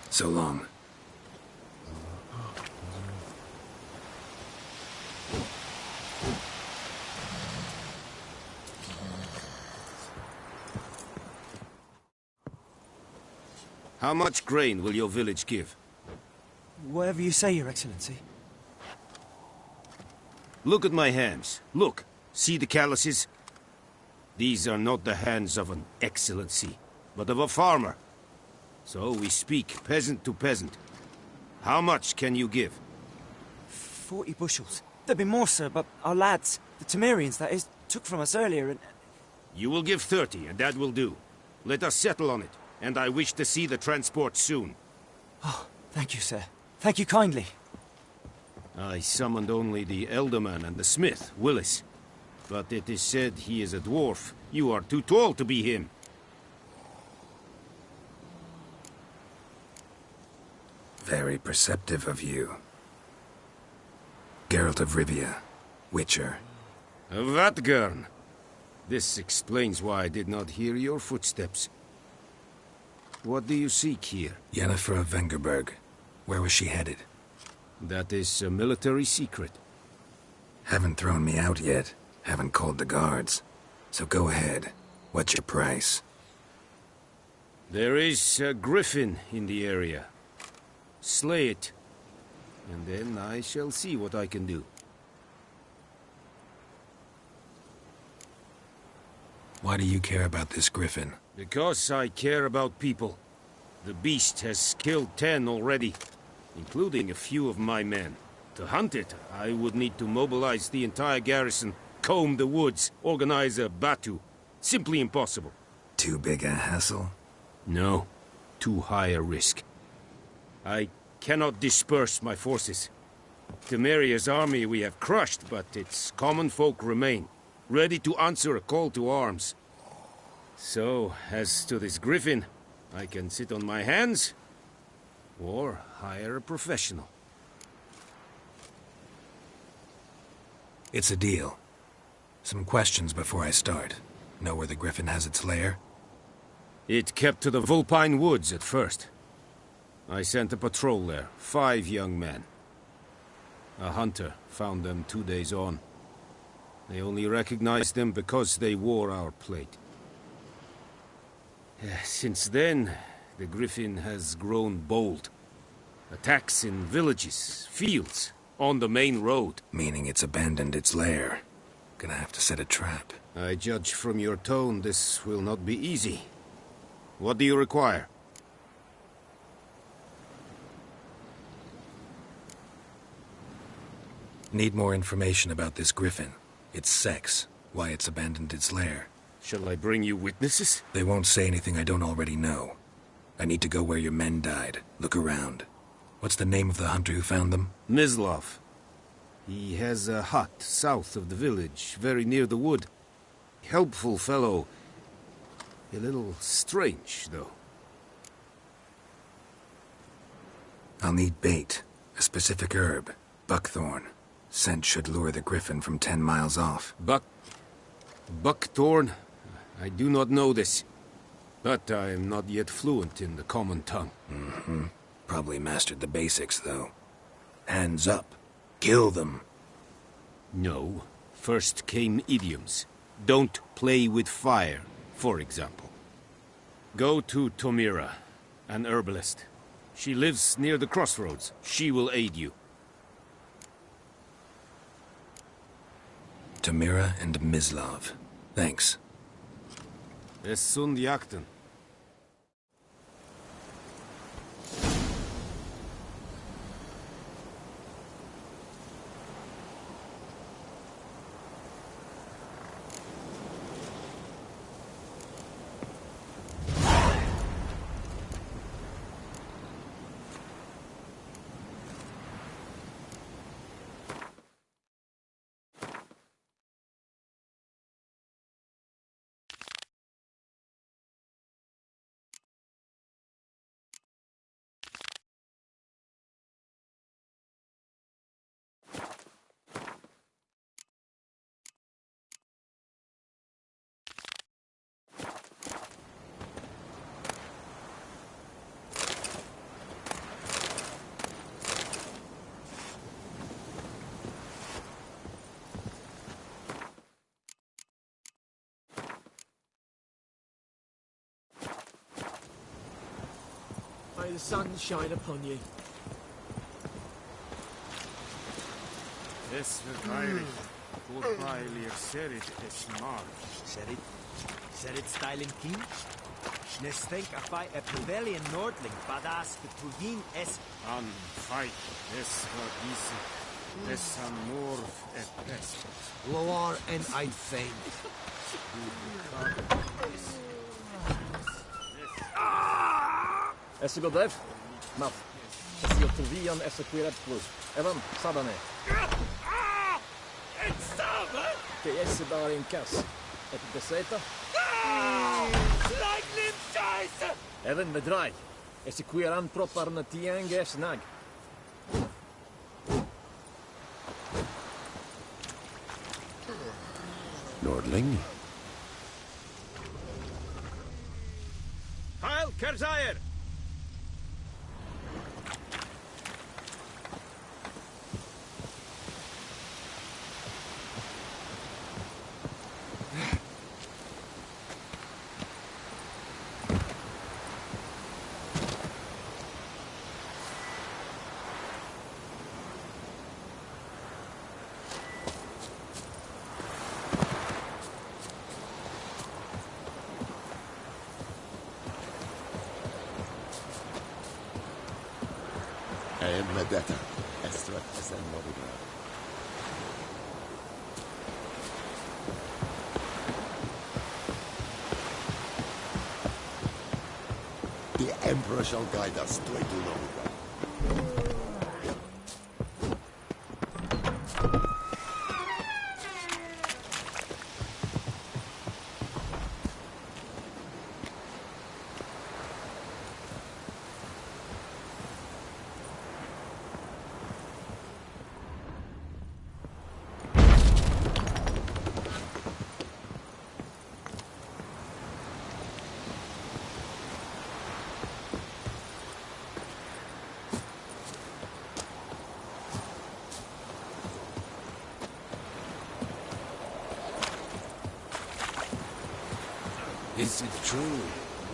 So long. How much grain will your village give? Whatever you say, Your Excellency. Look at my hands. Look. See the calluses? These are not the hands of an excellency, but of a farmer. So we speak peasant to peasant. How much can you give? 40 bushels. There'd be more, sir, but our lads, the Temerians, that is, took from us earlier and... You will give 30, and that will do. Let us settle on it, and I wish to see the transport soon. Oh, thank you, sir. Thank you kindly. I summoned only the Elderman and the smith, Willis. But it is said he is a dwarf. You are too tall to be him. Very perceptive of you. Geralt of Rivia, Witcher. Vatgern. This explains why I did not hear your footsteps. What do you seek here? Yennefer of Vengerberg. Where was she headed? That is a military secret. Haven't thrown me out yet. Haven't called the guards. So go ahead. What's your price? There is a griffin in the area. Slay it, and then I shall see what I can do. Why do you care about this griffin? Because I care about people. The beast has killed 10 already, including a few of my men. To hunt it, I would need to mobilize the entire garrison, comb the woods, organize a batu. Simply impossible. Too big a hassle? No. Too high a risk. I cannot disperse my forces. Temeria's army we have crushed, but its common folk remain, ready to answer a call to arms. So, as to this griffin, I can sit on my hands, or hire a professional. It's a deal. Some questions before I start. Know where the griffin has its lair? It kept to the Vulpine Woods at first. I sent a patrol there, 5 young men. A hunter found them 2 days on. They only recognized them because they wore our plate. Since then, the griffin has grown bold. Attacks in villages, fields, on the main road. Meaning it's abandoned its lair. Gonna have to set a trap. I judge from your tone this will not be easy. What do you require? Need more information about this griffin. Its sex, why it's abandoned its lair. Shall I bring you witnesses? They won't say anything I don't already know. I need to go where your men died. Look around. What's the name of the hunter who found them? Mislov. He has a hut south of the village, very near the wood. Helpful fellow. A little strange, though. I'll need bait. A specific herb. Buckthorn. Scent should lure the griffin from 10 miles off. Buckthorn? I do not know this. But I am not yet fluent in the common tongue. Mm-hmm. Probably mastered the basics, though. Hands up. Kill them. No. First came idioms. Don't play with fire, for example. Go to Tomira, an herbalist. She lives near the crossroads. She will aid you. Tomira and Mislov. Thanks. Es sunt jakten. May the sun shine upon you. Es vergeilig. Voorbijlijk serit es maar. Serit styling king? Nestenk afai a pavilion nordling, badas the Pugin es An fight es vergießen. Es an morf et pest. Loar en Eidfein. Esse godef? Mat. Esse gotovian esse quiret plus. Evan, sadane. Che esse daar in kas. Et beseta? Leignin scheiße! Evan bedraai. Esse quiran propar na tiange snag. Nordling? Heil Kerzayer! vendetta. Estra esen movido. The Emperor shall guide us to a Dulovido. Is it true?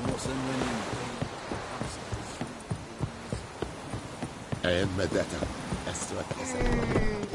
More than En vendetta. Estra esen movido.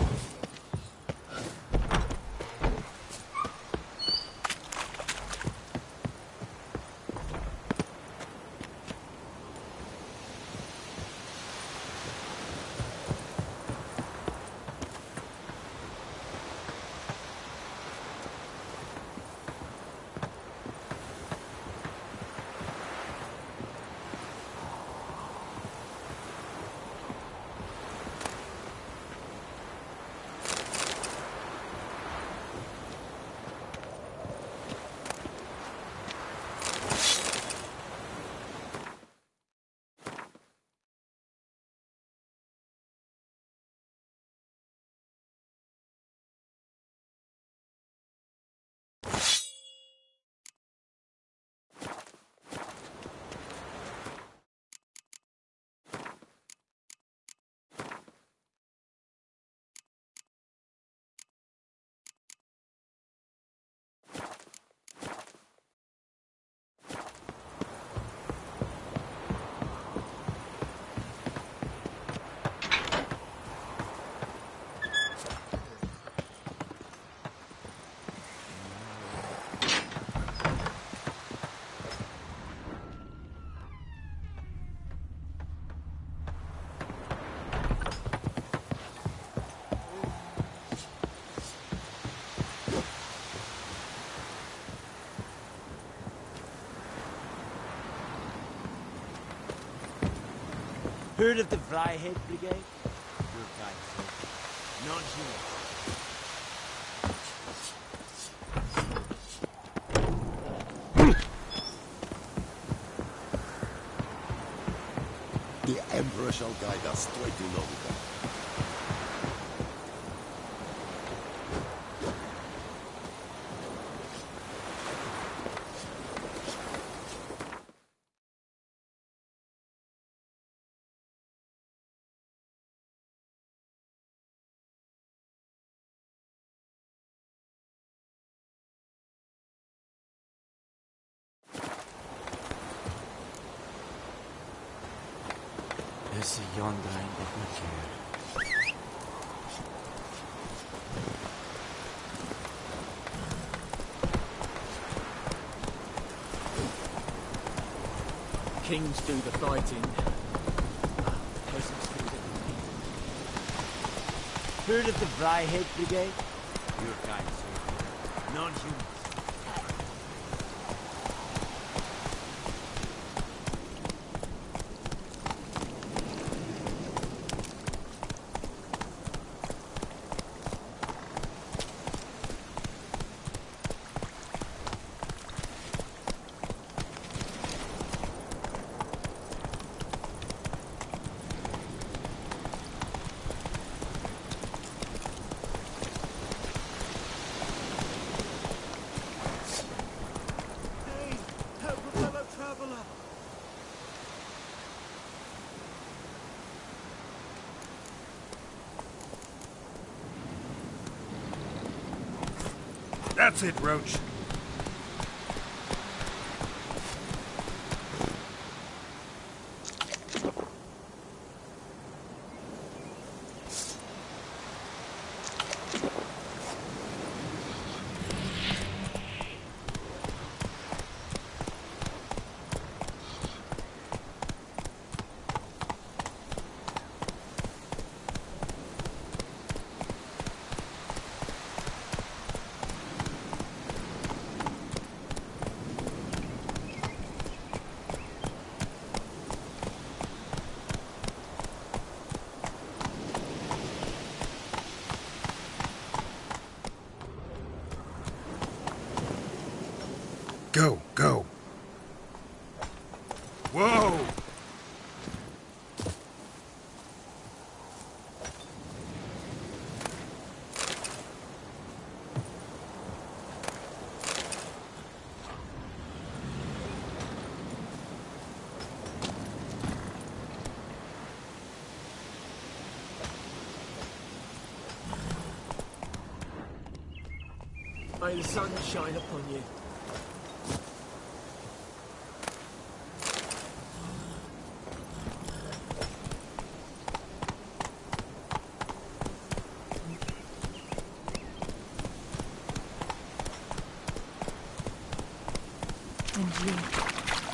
Heard of the Vryhead Brigade? Your kind, sir. Non-human. The Emperor shall guide us to a Dulovido. Is yonder ein Mateur. Kings do the fighting. Peasants do the fighting. Heard of the Vryhead Brigade? Your kind, sir. Non-human. That's it, Roach. Whoa! May the sun shine upon you. And you,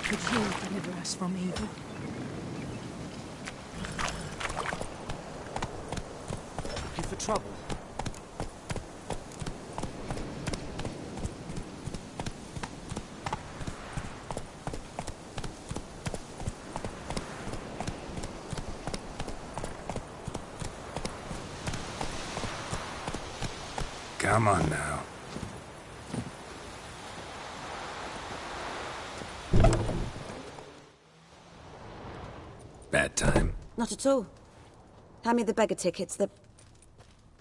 could you deliver us from evil? Looking for trouble? Come on now. Bad time. Not at all. Hand me the beggar tickets, the...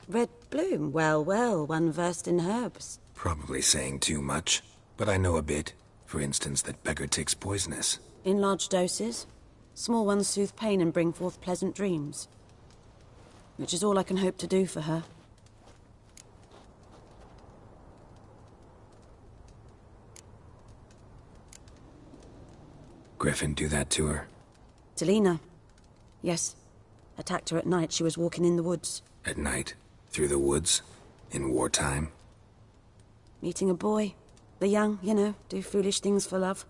Red bloom. Well, well, one versed in herbs. Probably saying too much, but I know a bit. For instance, that beggar tick's poisonous. In large doses. Small ones soothe pain and bring forth pleasant dreams. Which is all I can hope to do for her. Griffin do that to her? Delina. Yes. Attacked her at night. She was walking in the woods. At night? Through the woods? In wartime? Meeting a boy. The young, you know, do foolish things for love.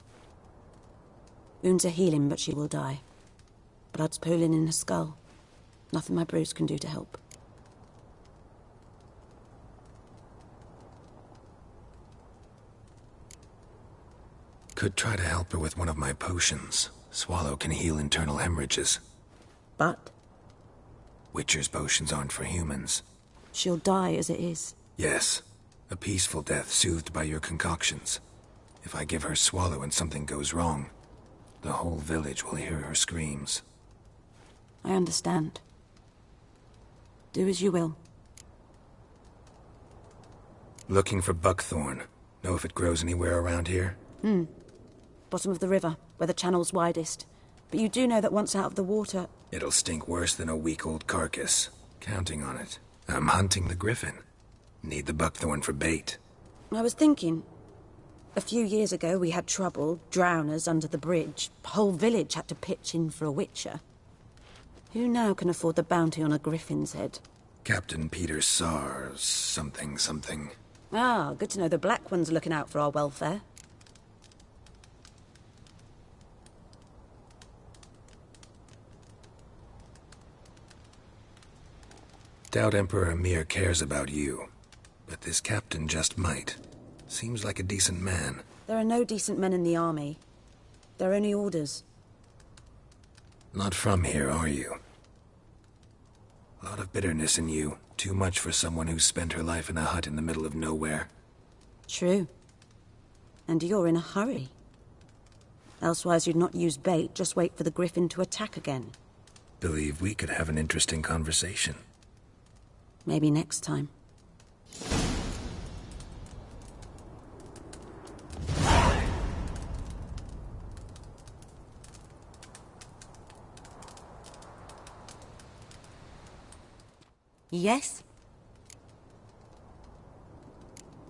Wounds are healing, but she will die. Blood's pooling in her skull. Nothing my brews can do to help. Could try to help her with one of my potions. Swallow can heal internal hemorrhages. But? Witcher's potions aren't for humans. She'll die as it is. Yes. A peaceful death soothed by your concoctions. If I give her Swallow and something goes wrong, the whole village will hear her screams. I understand. Do as you will. Looking for buckthorn. Know if it grows anywhere around here? Bottom of the river, where the channel's widest. But you do know that once out of the water... It'll stink worse than a week-old carcass. Counting on it. I'm hunting the griffin. Need the buckthorn for bait. I was thinking... A few years ago we had trouble, drowners under the bridge. Whole village had to pitch in for a witcher. Who now can afford the bounty on a griffin's head? Captain Peter Sars, something. Ah, good to know the Black One's looking out for our welfare. Doubt Emperor Emir cares about you. But this captain just might. Seems like a decent man. There are no decent men in the army. They're only orders. Not from here, are you? A lot of bitterness in you. Too much for someone who's spent her life in a hut in the middle of nowhere. True. And you're in a hurry. Elsewise you'd not use bait, just wait for the griffin to attack again. Believe we could have an interesting conversation. Maybe next time. Yes?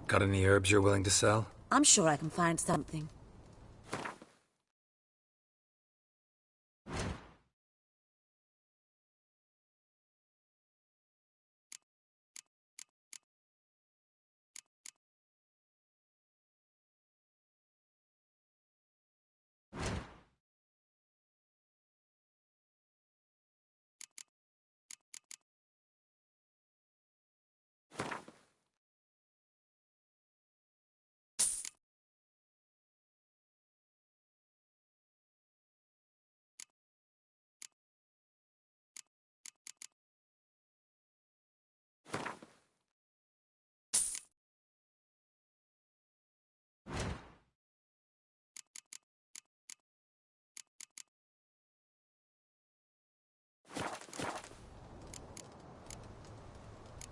Got any herbs you're willing to sell? I'm sure I can find something.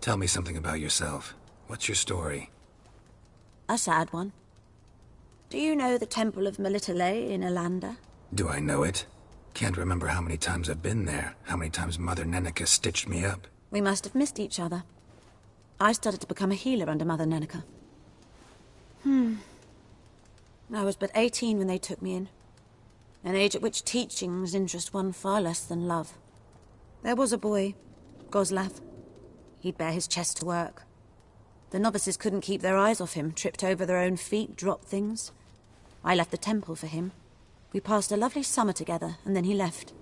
Tell me something about yourself. What's your story? A sad one. Do you know the Temple of Melitele in Alanda? Do I know it? Can't remember how many times I've been there, how many times Mother Nenica stitched me up. We must have missed each other. I started to become a healer under Mother Nenica. I was but 18 when they took me in. An age at which teachings interest one far less than love. There was a boy, Goslav. He'd bare his chest to work. The novices couldn't keep their eyes off him, tripped over their own feet, dropped things. I left the temple for him. We passed a lovely summer together, and then he left.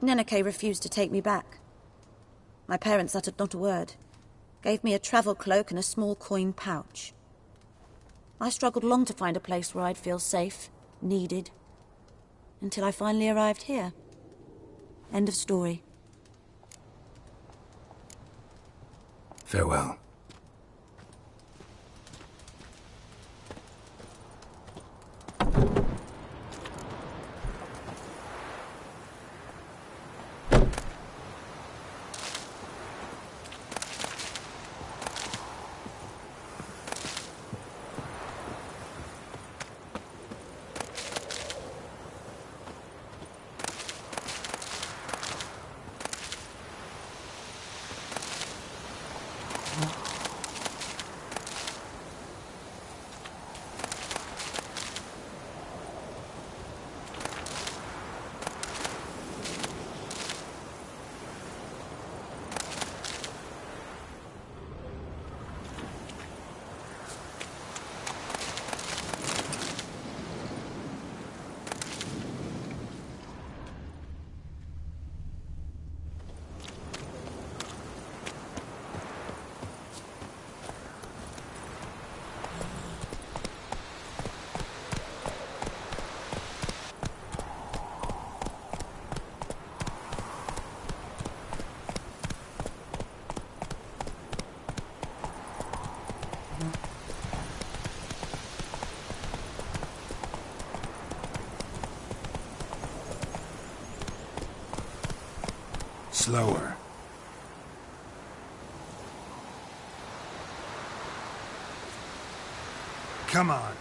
Neneke refused to take me back. My parents uttered not a word. Gave me a travel cloak and a small coin pouch. I struggled long to find a place where I'd feel safe, needed, until I finally arrived here. End of story. Farewell. Slower. Come on.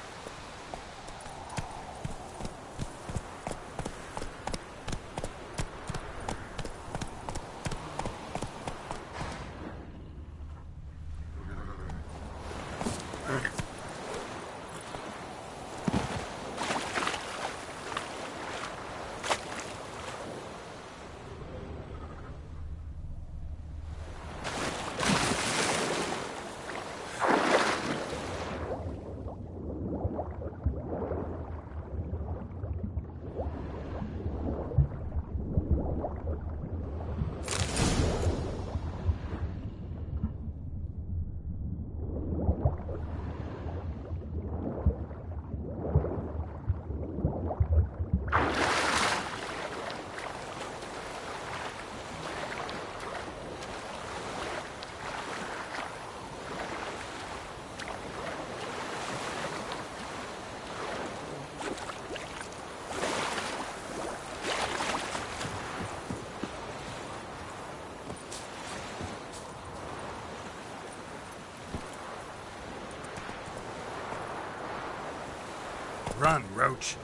Run, Roach.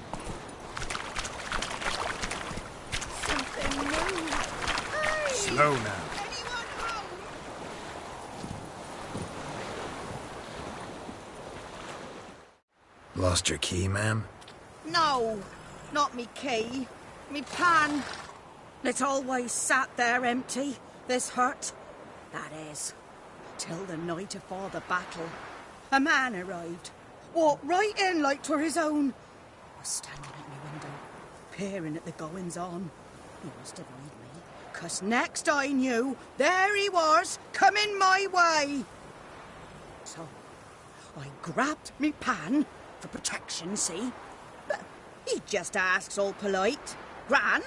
Something moved. Hey! Slow now. Lost your key, ma'am? No, not me key. Me pan. It's always sat there empty, this hut. That is, till the night afore the battle. A man arrived. Walked right in like 'twere his own. I was standing at my window, peering at the goings-on. He must have read me, 'cause next I knew, there he was, coming my way. So, I grabbed me pan, for protection, see? But he just asks all polite, Gran,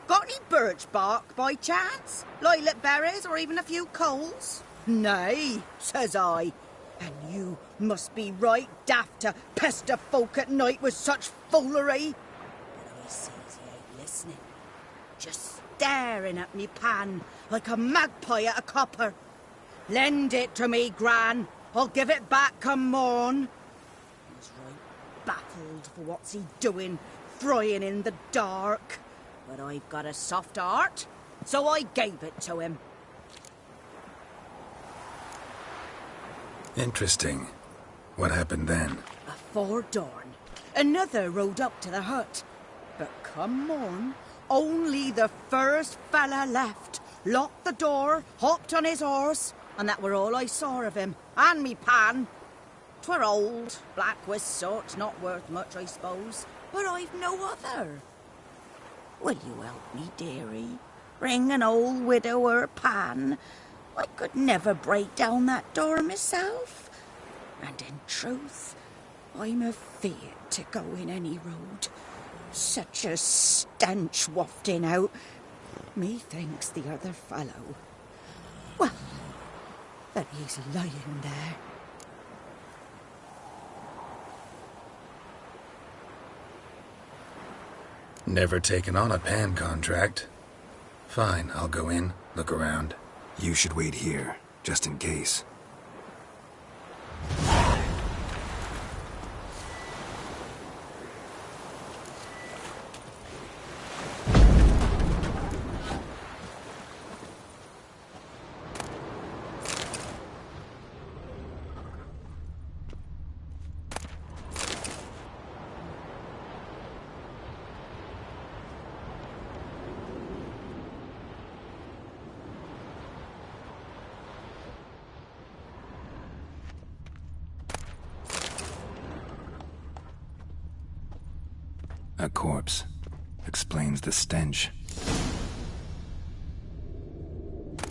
got any birch bark by chance? Lilac berries or even a few coals? Nay, says I. And you must be right daft to pester folk at night with such foolery. But he sees he ain't listening. Just staring at me pan like a magpie at a copper. Lend it to me, Gran. I'll give it back come morn. He's right baffled for what's he doing, frying in the dark. But I've got a soft heart, so I gave it to him. Interesting. What happened then? Afore dawn, another rode up to the hut. But come morn, only the first fella left, locked the door, hopped on his horse, and that were all I saw of him, and me pan. 'Twere old, black with soot, not worth much, I suppose, but I've no other. Will you help me, dearie? Bring an old widower pan. I could never break down that door myself. And in truth, I'm afeard to go in any road. Such a stench wafting out. Methinks the other fellow... Well, that he's lying there. Never taken on a pan contract. Fine, I'll go in, look around. You should wait here, just in case. A corpse. Explains the stench.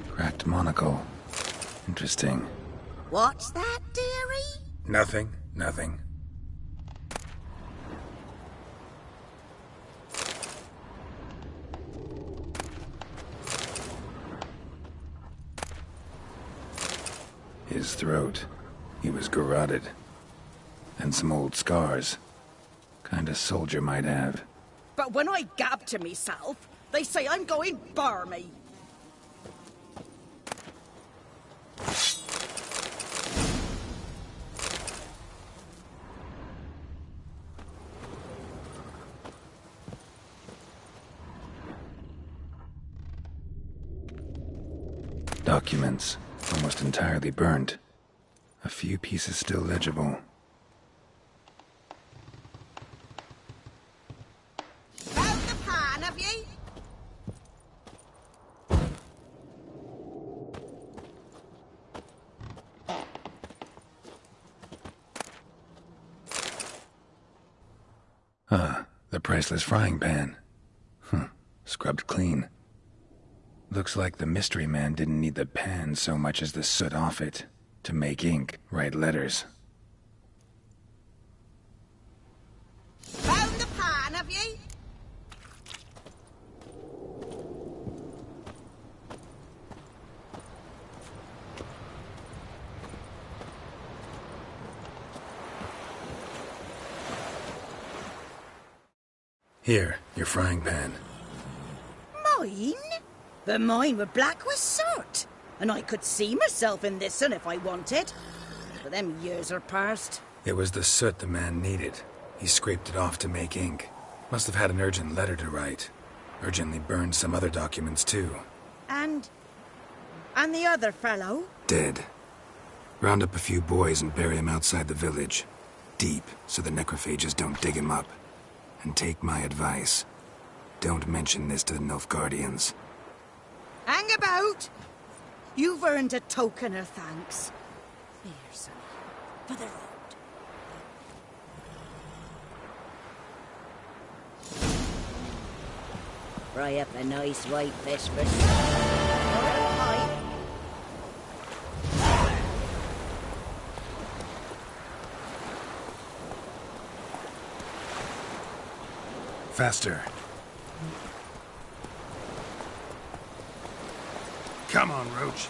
Cracked monocle. Interesting. What's that, dearie? Nothing. His throat. He was garroted. And some old scars. Kind of soldier might have. But when I gab to myself, they say I'm going barmy. Documents, almost entirely burnt. A few pieces still legible. Found the pan, have ye? Ah, the priceless frying pan. Scrubbed clean. Looks like the mystery man didn't need the pan so much as the soot off it to make ink, write letters. Found the pan, have ye? Here, your frying pan. Mine? But mine were black with soot. And I could see myself in this one if I wanted. But them years are past. It was the soot the man needed. He scraped it off to make ink. Must have had an urgent letter to write. Urgently burned some other documents too. And the other fellow? Dead. Round up a few boys and bury him outside the village. Deep, so the necrophages don't dig him up. And take my advice. Don't mention this to the Nilfgaardians. Hang about! You've earned a token of thanks. Here, sonny, for the road. Fry up a nice white fish for Faster. Come on, Roach.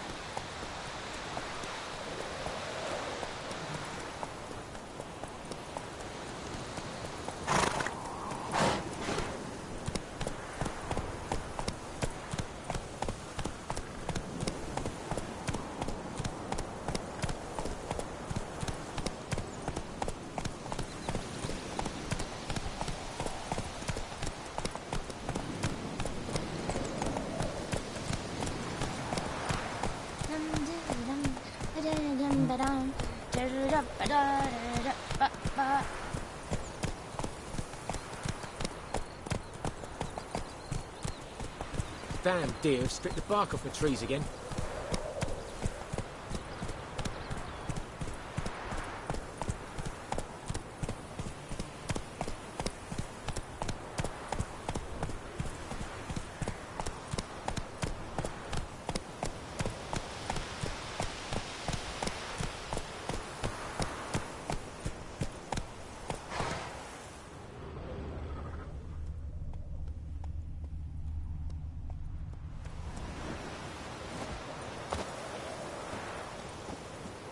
Damn deer have stripped the bark off the trees again.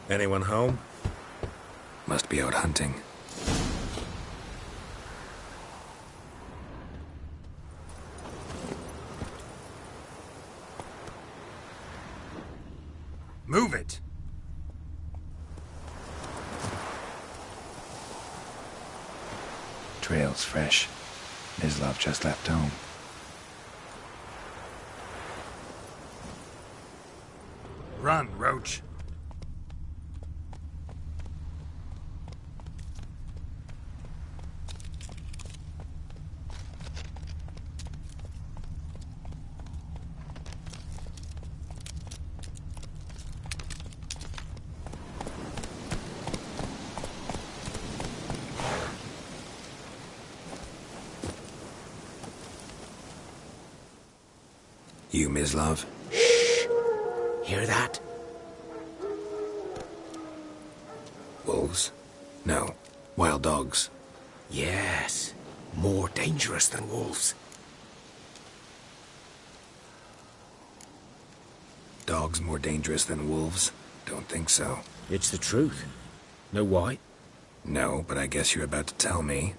Anyone home? Must be out hunting. Move it! Trail's fresh. Mislav just left home. Run, Roach. You, Mislav? Hear that? Wolves? No. Wild dogs. Yes. More dangerous than wolves. Dogs more dangerous than wolves? Don't think so. It's the truth. Know why? No, but I guess you're about to tell me.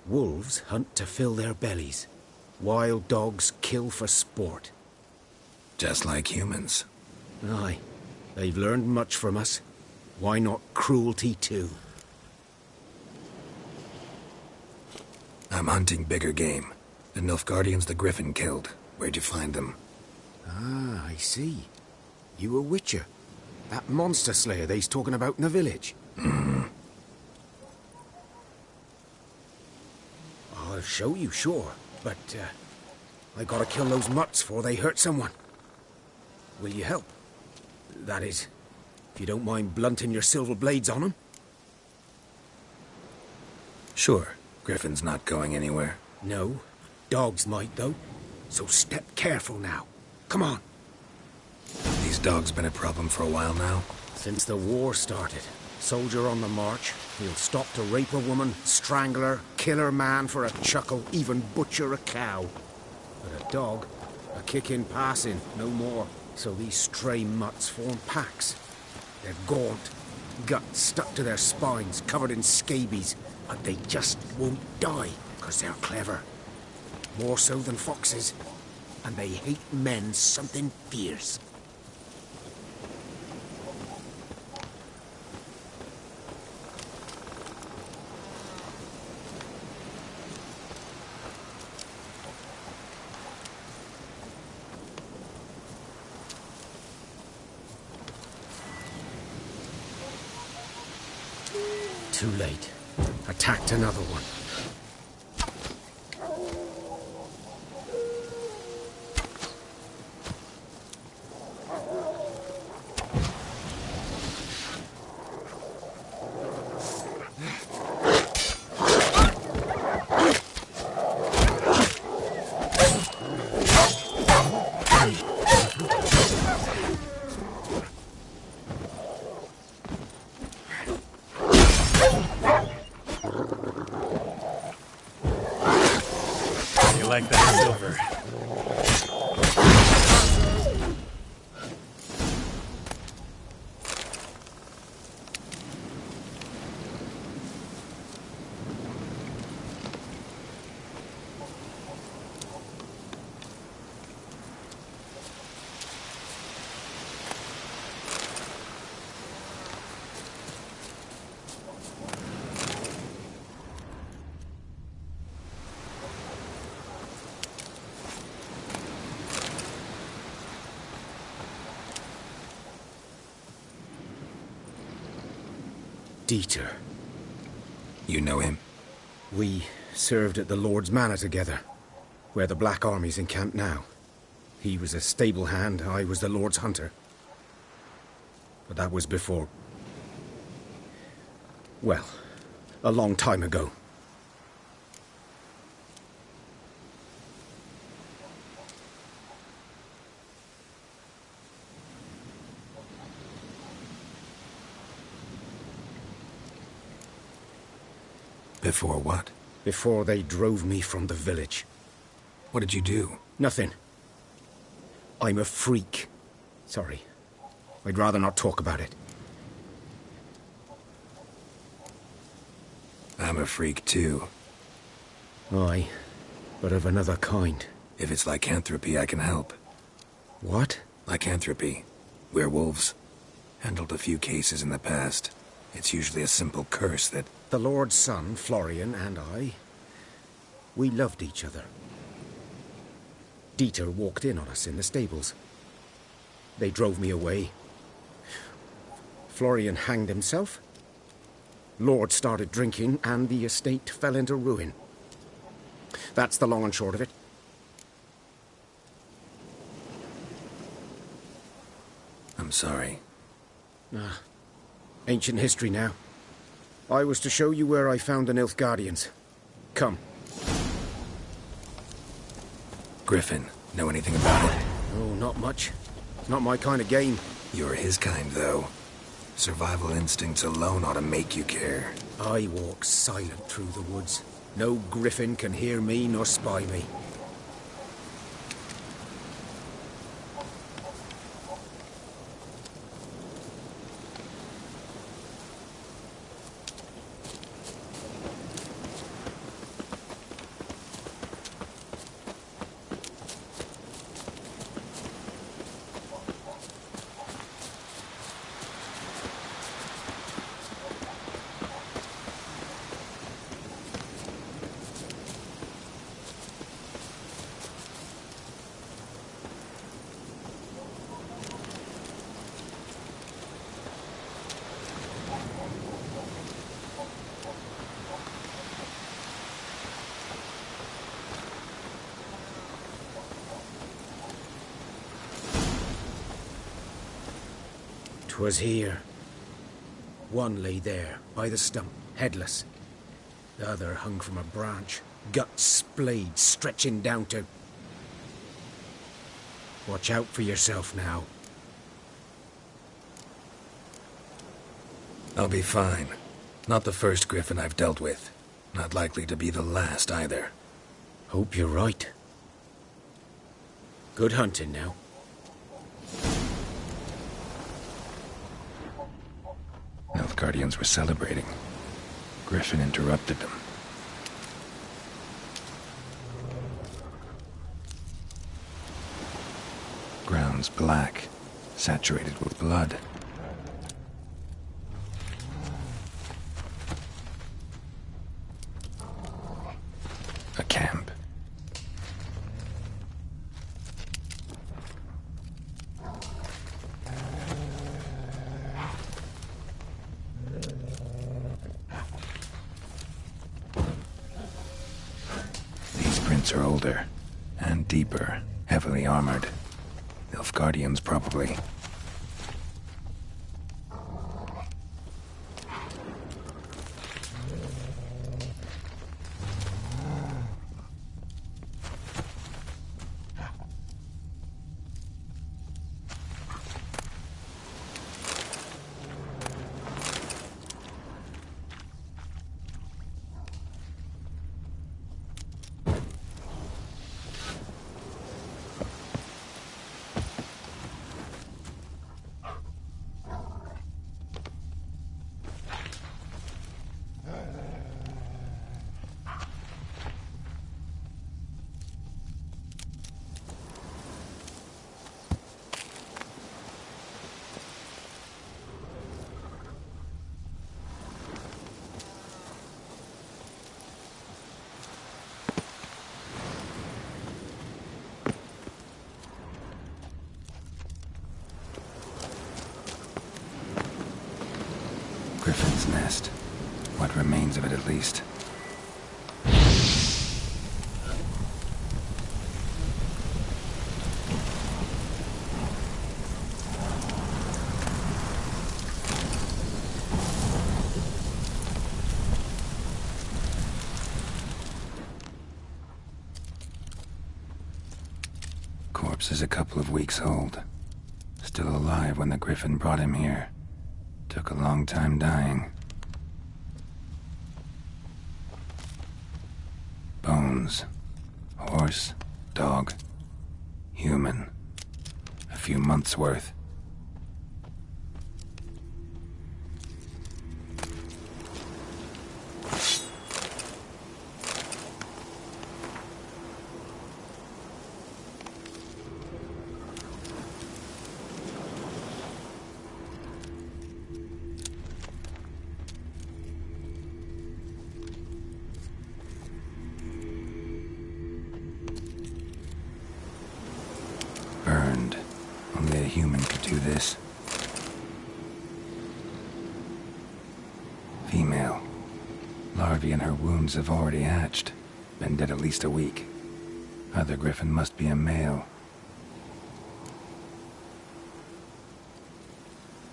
Wolves hunt to fill their bellies. Wild dogs kill for sport. Just like humans. Aye. They've learned much from us. Why not cruelty too? I'm hunting bigger game. The Nilfgaardians the Griffin killed. Where'd you find them? Ah, I see. You a witcher. That monster slayer they's talking about in the village. Mm-hmm. I'll show you, sure. But, I gotta kill those mutts before they hurt someone. Will you help? That is, if you don't mind blunting your silver blades on them. Sure. Griffin's not going anywhere. No. Dogs might, though. So step careful now. Come on. These dogs been a problem for a while now? Since the war started. Soldier on the march. He'll stop to rape a woman, strangle her, kill her man for a chuckle, even butcher a cow. But a dog, a kick in passing, no more. So these stray mutts form packs. They're gaunt, guts stuck to their spines, covered in scabies. But they just won't die, 'cause they're clever. More so than foxes. And they hate men something fierce. Too late. Attacked another one. Like that silver. Dieter. You know him? We served at the Lord's Manor together, where the Black Army's encamped now. He was a stable hand, I was the Lord's hunter. But that was before... well, a long time ago. Before what? Before they drove me from the village. What did you do? Nothing. I'm a freak. Sorry. I'd rather not talk about it. I'm a freak too. Aye, but of another kind. If it's lycanthropy, I can help. What? Lycanthropy. Werewolves. Handled a few cases in the past. It's usually a simple curse that... The Lord's son, Florian, and I... we loved each other. Dieter walked in on us in the stables. They drove me away. Florian hanged himself. Lord started drinking, and the estate fell into ruin. That's the long and short of it. I'm sorry. Ancient history now. I was to show you where I found the Nilfgaardians. Come. Griffin, know anything about it? Oh, not much. Not my kind of game. You're his kind, though. Survival instincts alone ought to make you care. I walk silent through the woods. No griffin can hear me nor spy me. Was here. One lay there, by the stump, headless. The other hung from a branch, guts splayed, stretching down to... Watch out for yourself now. I'll be fine. Not the first griffin I've dealt with. Not likely to be the last, either. Hope you're right. Good hunting now. Nilfgaardians were celebrating. Griffin interrupted them. Ground's black, saturated with blood. A camp. Are older and deeper, heavily armored. Nilfgaardians, probably. nest. What remains of it, at least. Corpse is a couple of weeks old. Still alive when the Griffin brought him here. Took a long time dying. Bones. Horse, dog, human. A few months' worth. Burned. Only a human could do this. Female. Larvae in her wounds have already hatched. Been dead at least a week. Other Griffin must be a male.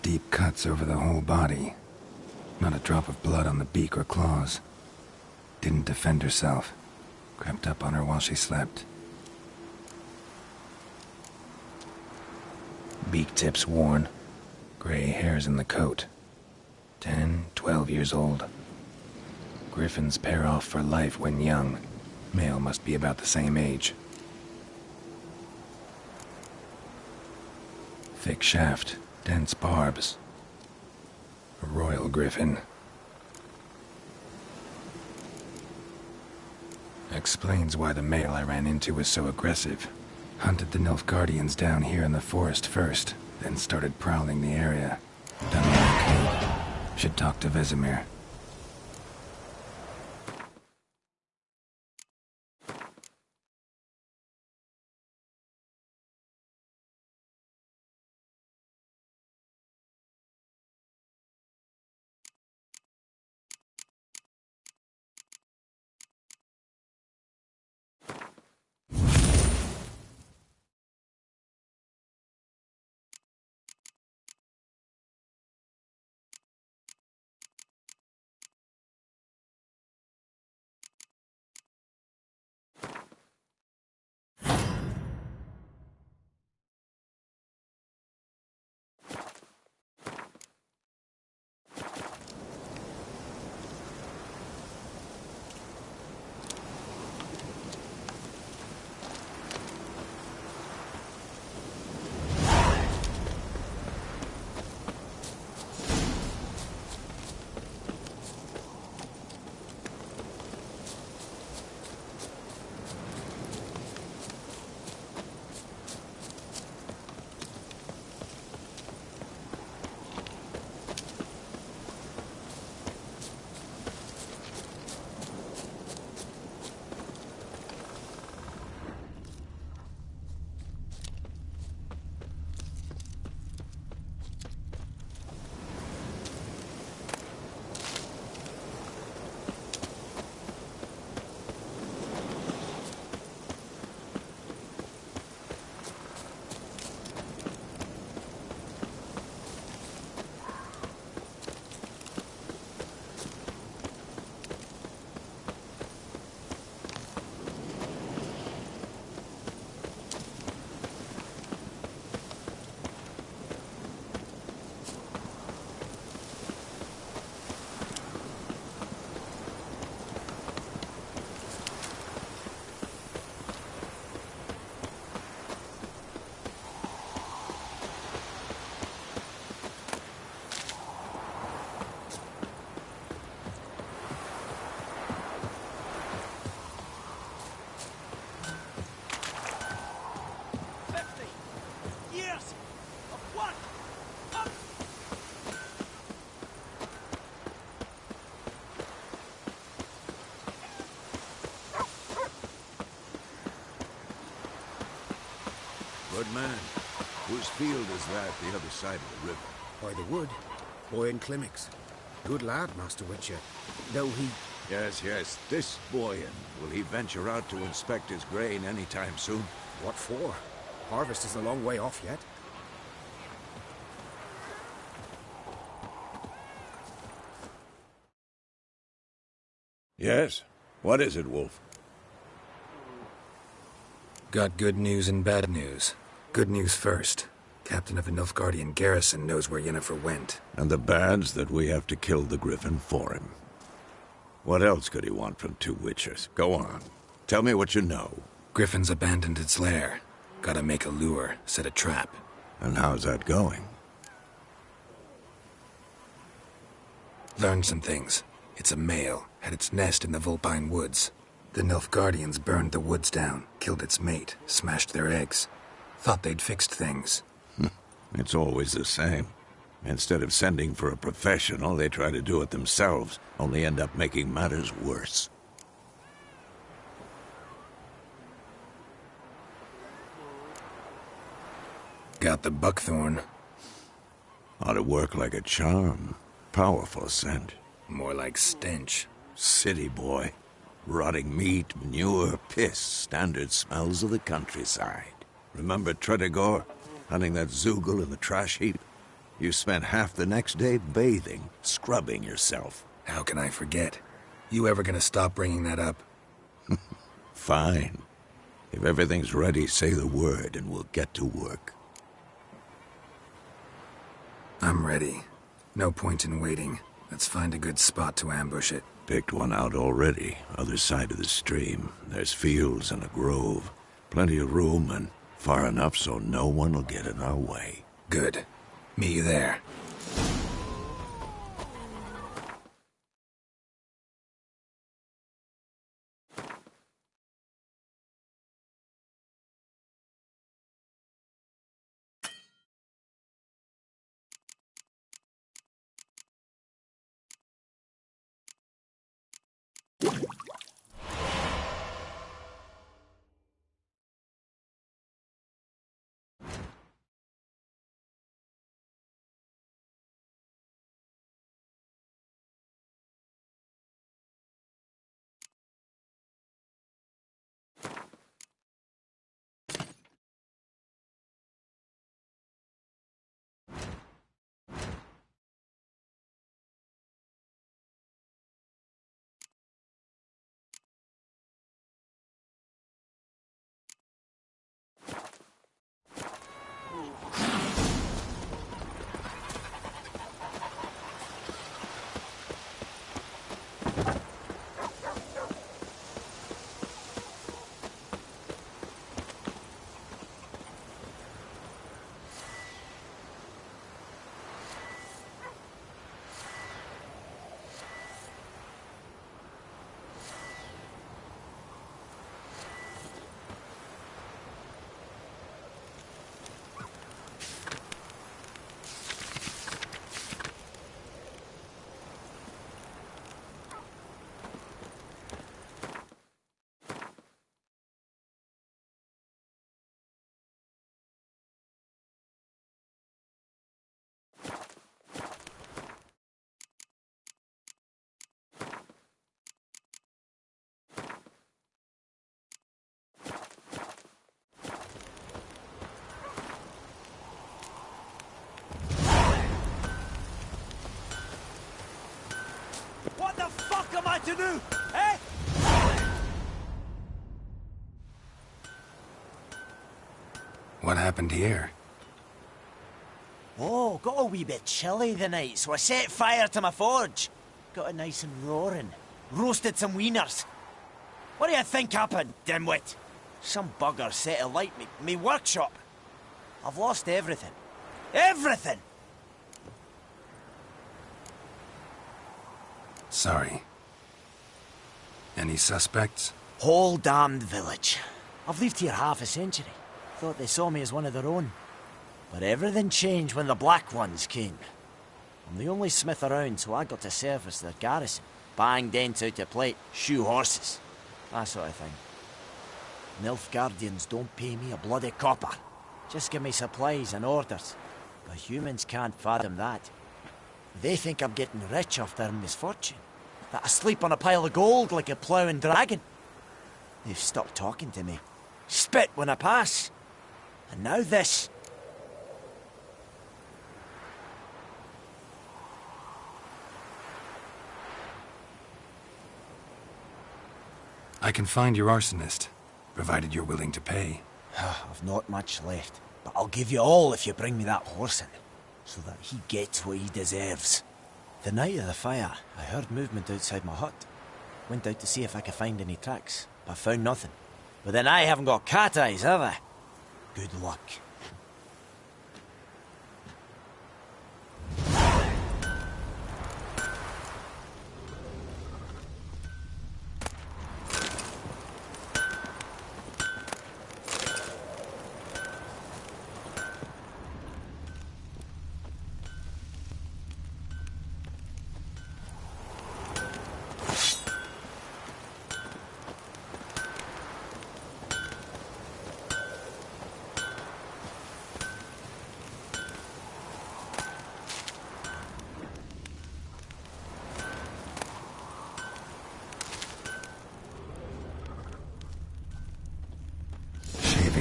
Deep cuts over the whole body. Not a drop of blood on the beak or claws. Didn't defend herself. Crept up on her while she slept. Beak tips worn. Gray hairs in the coat. 10, 12 years old. Griffins pair off for life when young. Male must be about the same age. Thick shaft, dense barbs. A royal griffin. Explains why the male I ran into was so aggressive. Hunted the Nilfgaardians down here in the forest first, then started prowling the area. Done what I could. Should talk to Vesemir. Good man. Whose field is that the other side of the river? By the wood. Boy and Climmix. Good lad, Master Witcher. Though he... Yes, yes, this boy. Will he venture out to inspect his grain anytime soon? What for? Harvest is a long way off yet. Yes? What is it, Wolf? Got good news and bad news. Good news first. Captain of the Nilfgaardian garrison knows where Yennefer went. And the bad's that we have to kill the Griffin for him. What else could he want from two witchers? Go on. Tell me what you know. Griffin's abandoned its lair. Gotta make a lure, set a trap. And how's that going? Learned some things. It's a male, had its nest in the Vulpine Woods. The Nilfgaardians burned the woods down, killed its mate, smashed their eggs. Thought they'd fixed things. It's always the same. Instead of sending for a professional, they try to do it themselves, only end up making matters worse. Got the buckthorn. Ought to work like a charm. Powerful scent. More like stench. City boy. Rotting meat, manure, piss. Standard smells of the countryside. Remember Tredegor? Hunting that Zoogle in the trash heap? You spent half the next day bathing, scrubbing yourself. How can I forget? You ever gonna stop bringing that up? Fine. If everything's ready, say the word and we'll get to work. I'm ready. No point in waiting. Let's find a good spot to ambush it. Picked one out already, other side of the stream. There's fields and a grove. Plenty of room and far enough so no one will get in our way. Good. Meet you there. What the fuck am I to do? Eh? What happened here? Oh, got a wee bit chilly the night, so I set fire to my forge. Got it nice and roaring. Roasted some wieners. What do you think happened, dimwit? Some bugger set alight me workshop. I've lost everything. Everything! Sorry. Any suspects? Whole damned village. I've lived here half a century. Thought they saw me as one of their own. But everything changed when the Black Ones came. I'm the only smith around, so I got to service their garrison. Bang dents out of plate, shoe horses. That sort of thing. Nilfgaardians don't pay me a bloody copper. Just give me supplies and orders. But humans can't fathom that. They think I'm getting rich off their misfortune. That I sleep on a pile of gold like a ploughing dragon. They've stopped talking to me. Spit when I pass. And now this. I can find your arsonist, provided you're willing to pay. I've not much left, but I'll give you all if you bring me that horse in, so that he gets what he deserves. The night of the fire, I heard movement outside my hut. Went out to see if I could find any tracks, but found nothing. But then I haven't got cat eyes, have I? Good luck.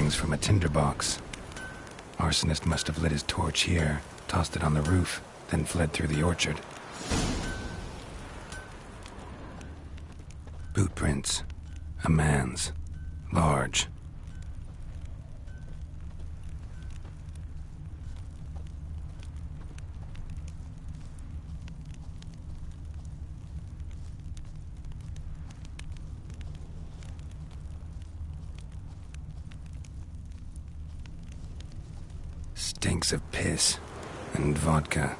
From a tinderbox. Arsonist must have lit his torch here, tossed it on the roof, then fled through the orchard. Boot prints. A man's. Large. Stinks of piss and vodka.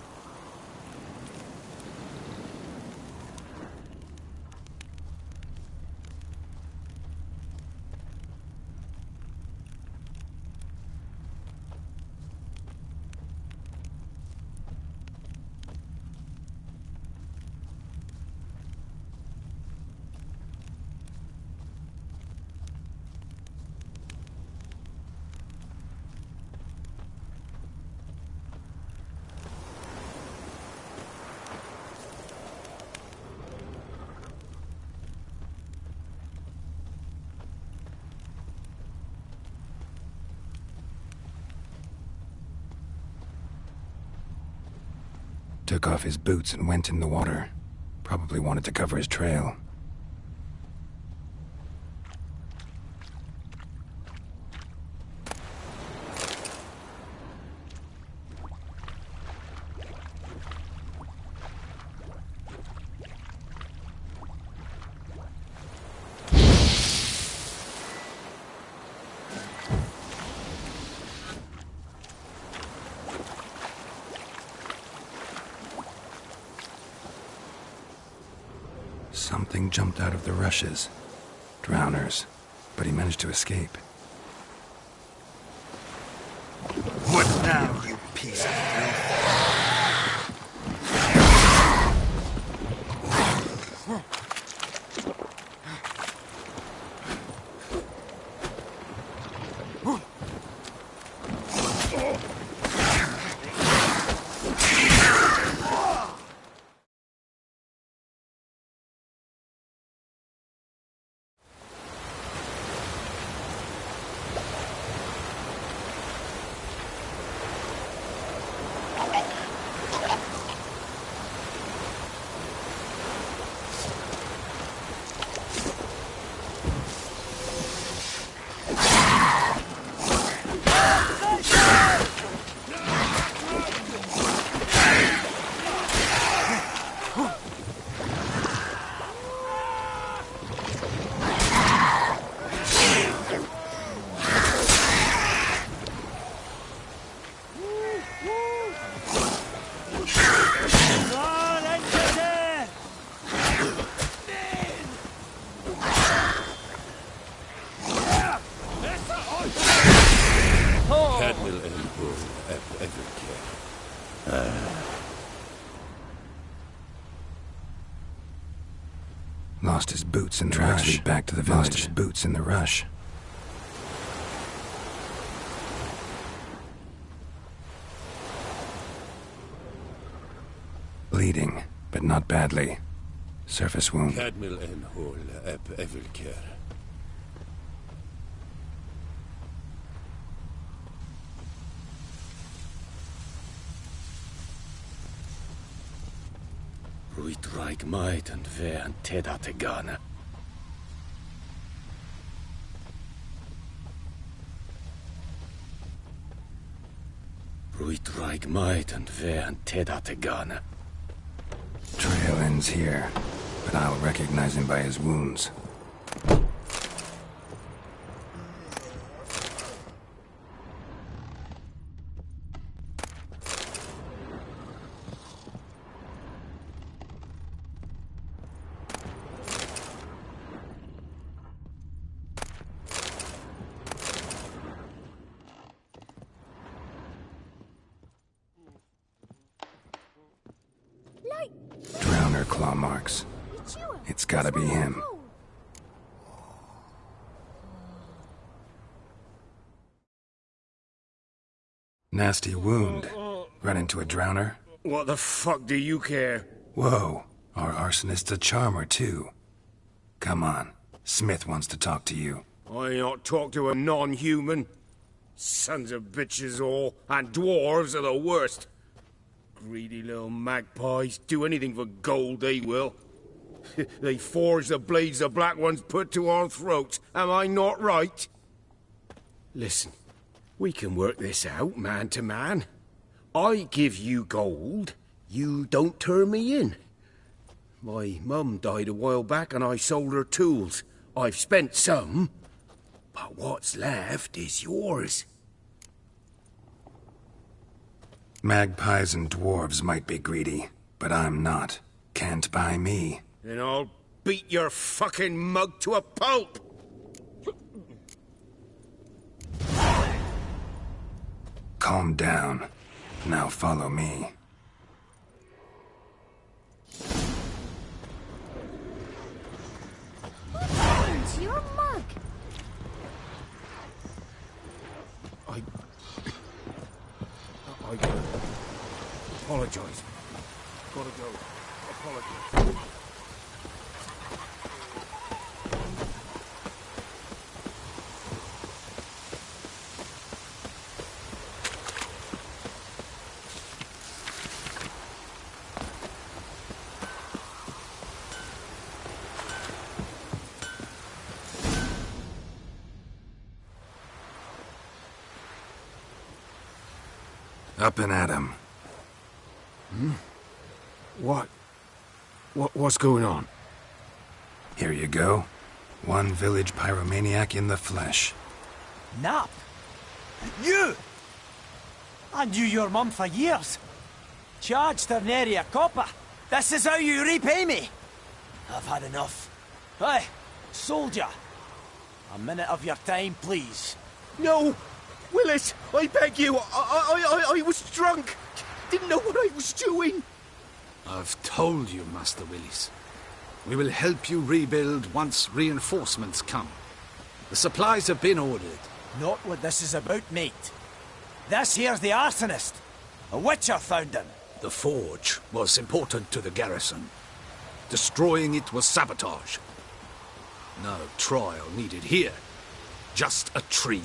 Took off his boots and went in the water. Probably wanted to cover his trail. Something jumped out of the rushes. Drowners. But he managed to escape. What now, you piece of filth? Lost his boots in the rush. Back to the village. Lost his boots in the rush. bleeding, but not badly. Surface wound. Cadmil en hol ep evilker. Ruit raig maid and ve an teda te gana. Ruit raig maid and ve an teda te gana. Trail ends here, but I'll recognize him by his wounds. Drowner claw marks. It's gotta be him. Nasty wound. Run into a drowner? What the fuck do you care? Whoa, our arsonist's a charmer too. Come on, Smith wants to talk to you. I ain't not talk to a non-human. Sons of bitches all, and dwarves are the worst. Greedy little magpies, do anything for gold, they will. They forge the blades the black ones put to our throats, am I not right? Listen, we can work this out, man to man. I give you gold, you don't turn me in. My mum died a while back and I sold her tools. I've spent some, but what's left is yours. Magpies and dwarves might be greedy, but I'm not. Can't buy me. Then I'll beat your fucking mug to a pulp! Calm down. Now follow me. What happened to your mug? I gotta apologize. Gotta go. Apologize. Up and at him. What's going on? Here you go. One village pyromaniac in the flesh. Nap? You! I knew your mum for years. Charged her nary a copper. This is how you repay me. I've had enough. Hey, soldier. A minute of your time, please. No! Willis, I beg you, I was drunk. Didn't know what I was doing. I've told you, Master Willis. We will help you rebuild once reinforcements come. The supplies have been ordered. Not what this is about, mate. This here's the arsonist. A witcher found him. The forge was important to the garrison. Destroying it was sabotage. No trial needed here. Just a tree.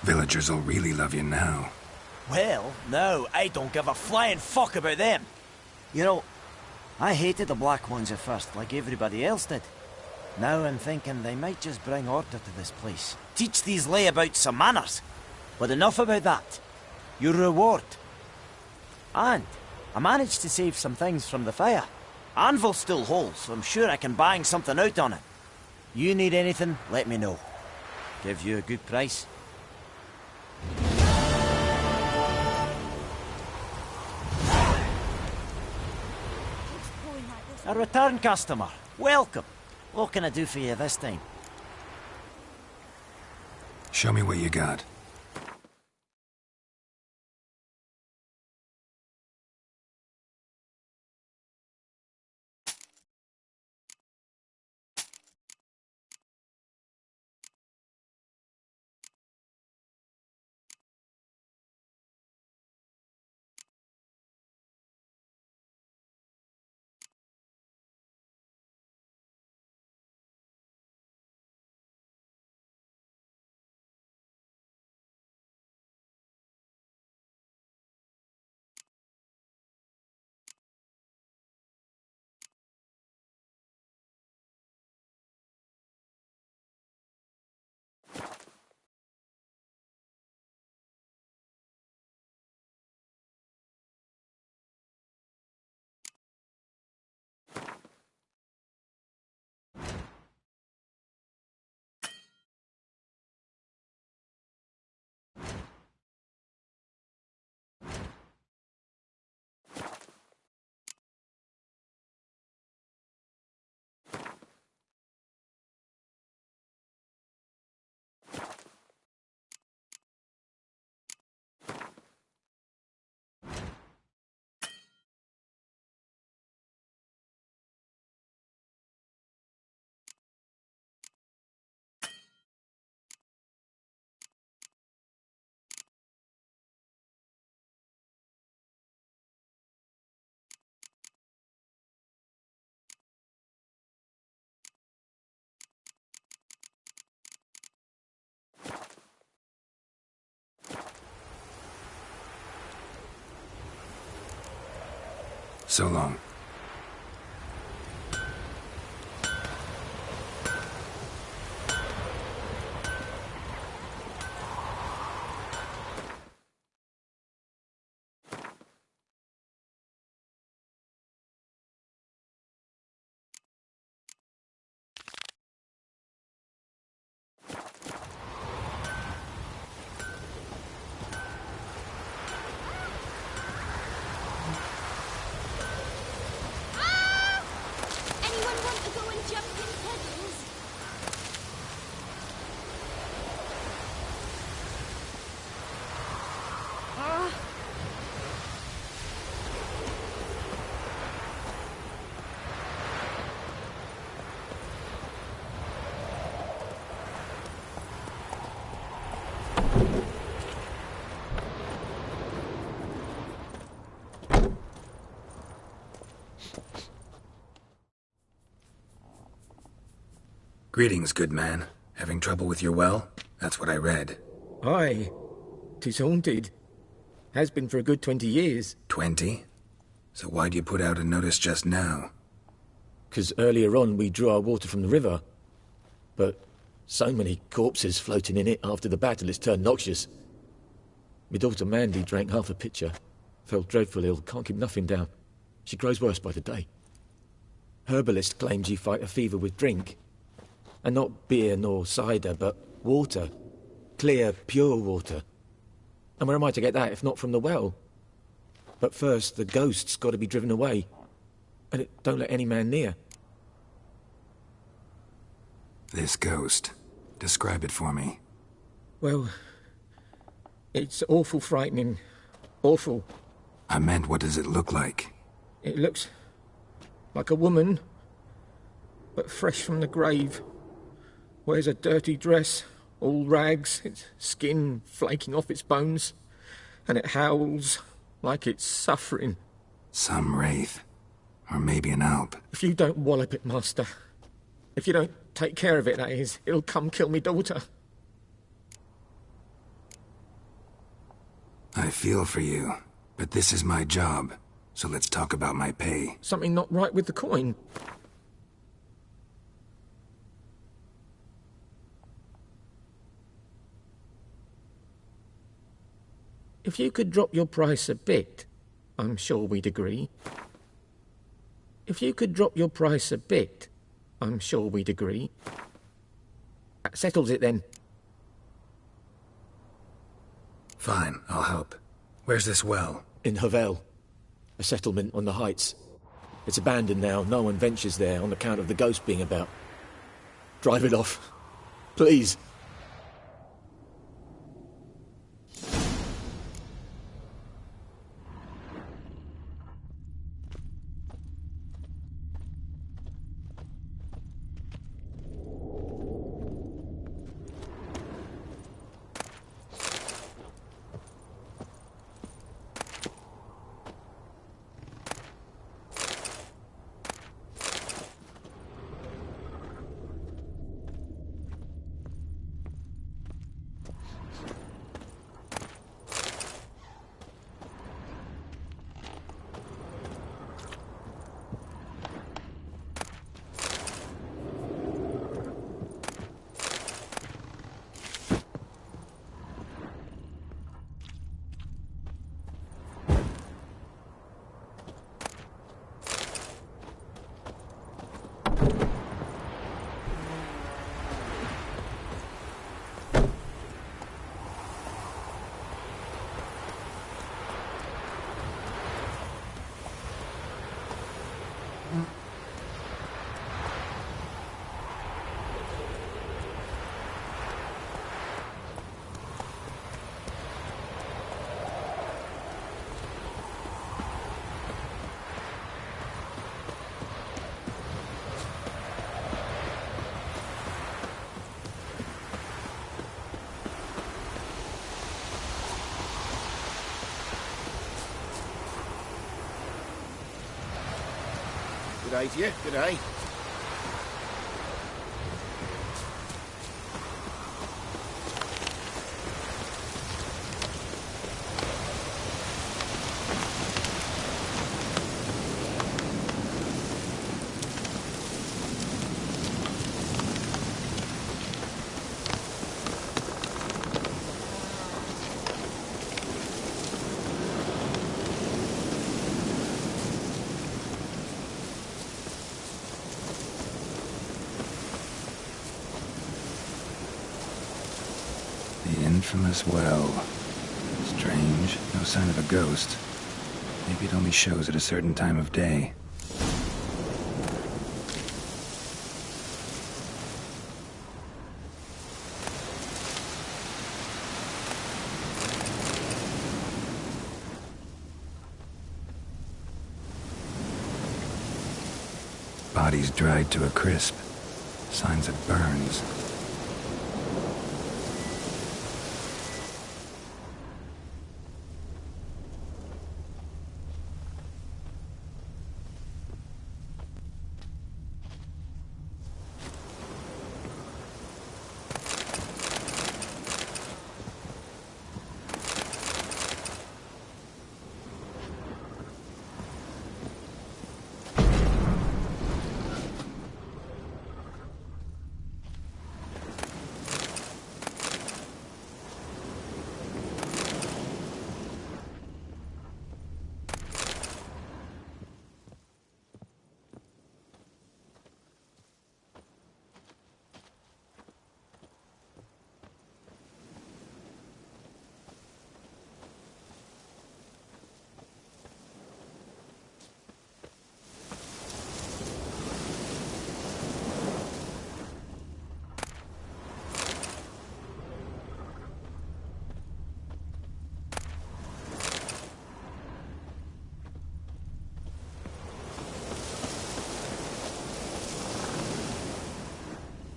Villagers will really love you now. Well, no, I don't give a flying fuck about them. You know, I hated the Black Ones at first, like everybody else did. Now I'm thinking they might just bring order to this place. Teach these layabouts some manners. But enough about that. Your reward. And I managed to save some things from the fire. Anvil's still whole, so I'm sure I can bang something out on it. You need anything, let me know. Give you a good price. A return customer. Welcome. What can I do for you this time? Show me what you got. So long. Anyone want to go and jump in puddles? Greetings, good man. Having trouble with your well? That's what I read. Aye. 'Tis haunted. Has been for a good 20 years. 20? So why'd you put out a notice just now? 'Cause earlier on we drew our water from the river. But so many corpses floating in it after the battle it's turned noxious. My daughter Mandy drank half a pitcher. Fell dreadful ill, can't keep nothing down. She grows worse by the day. Herbalist claims you fight a fever with drink. And not beer nor cider, but water. Clear, pure water. And where am I to get that if not from the well? But first, the ghost's got to be driven away. And it don't let any man near. This ghost. Describe it for me. Well, it's awful frightening. Awful. I meant, what does it look like? It looks like a woman, but fresh from the grave. Wears a dirty dress, all rags, its skin flaking off its bones, and it howls like it's suffering. Some wraith. Or maybe an alp. If you don't wallop it, Master, if you don't take care of it, that is, it'll come kill me daughter. I feel for you, but this is my job, so let's talk about my pay. Something not right with the coin. If you could drop your price a bit, I'm sure we'd agree. If you could drop your price a bit, I'm sure we'd agree. That settles it then. Fine, I'll help. Where's this well? In Havel, a settlement on the heights. It's abandoned now, no one ventures there on account of the ghost being about. Drive it off, please. Good day to you. Good day. infamous well. Strange, no sign of a ghost. Maybe it only shows at a certain time of day. Bodies dried to a crisp. Signs of burns.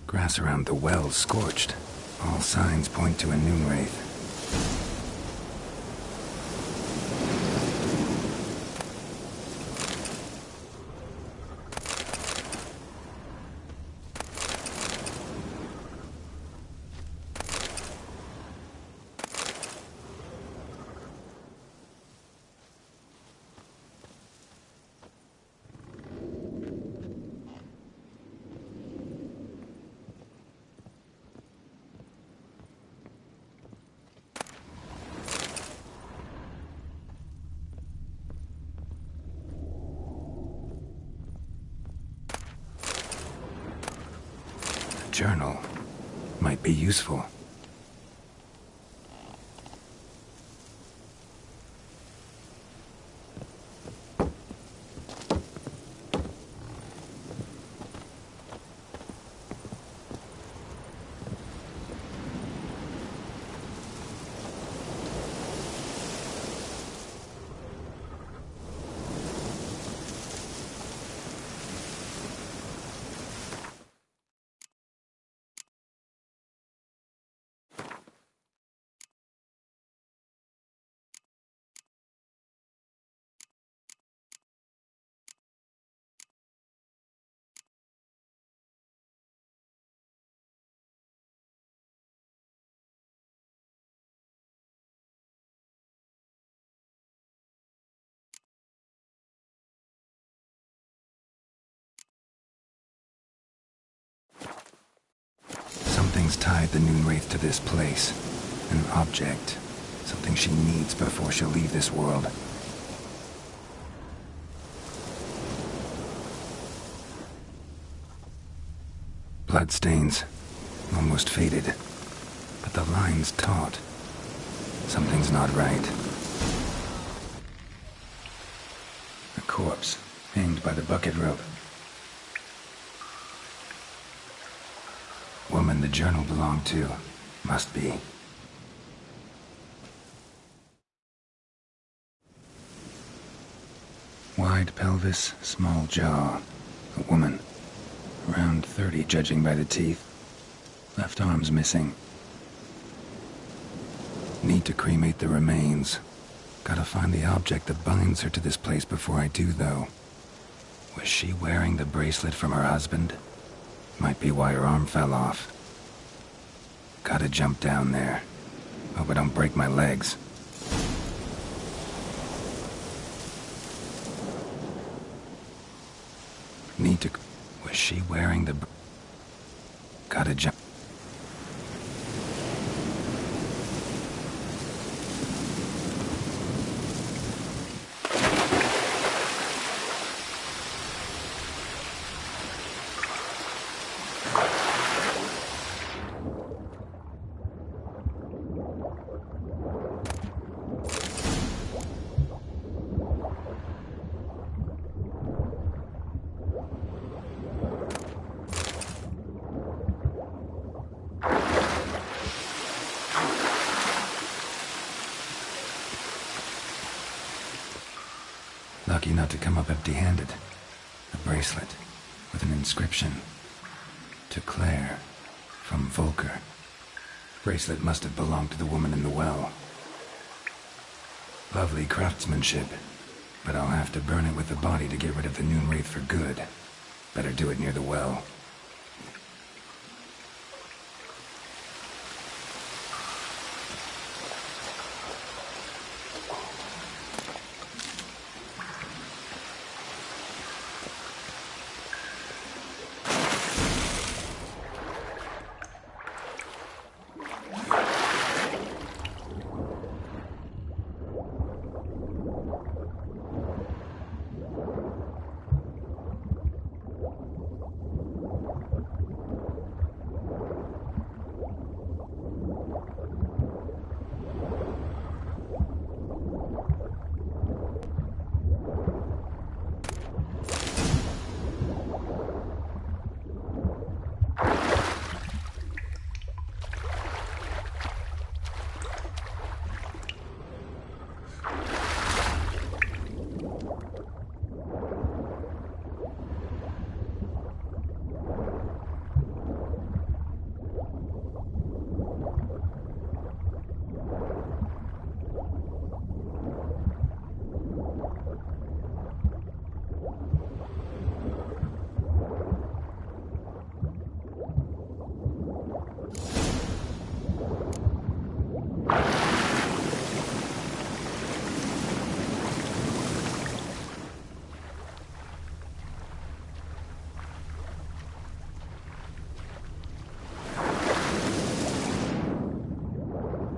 Grass around the well scorched. All signs point to a noon wraith. Journal might be useful. Something's tied the Noon Wraith to this place. An object. Something she needs before she'll leave this world. Bloodstains. Almost faded. But the line's taut. Something's not right. A corpse, hanged by the bucket rope. Woman the journal belonged to. Must be. Wide pelvis, small jaw. A woman. Around 30, judging by the teeth. Left arm's missing. Need to cremate the remains. Gotta find the object that binds her to this place before I do, though. Was she wearing the bracelet from her husband? Might be why her arm fell off. Gotta jump down there. Hope I don't break my legs. Need to... Was she wearing the... Gotta jump... not to come up empty-handed. A bracelet with an inscription. To Claire, from Volker. Bracelet must have belonged to the woman in the well. Lovely craftsmanship, but I'll have to burn it with the body to get rid of the Noon Wraith for good. Better do it near the well.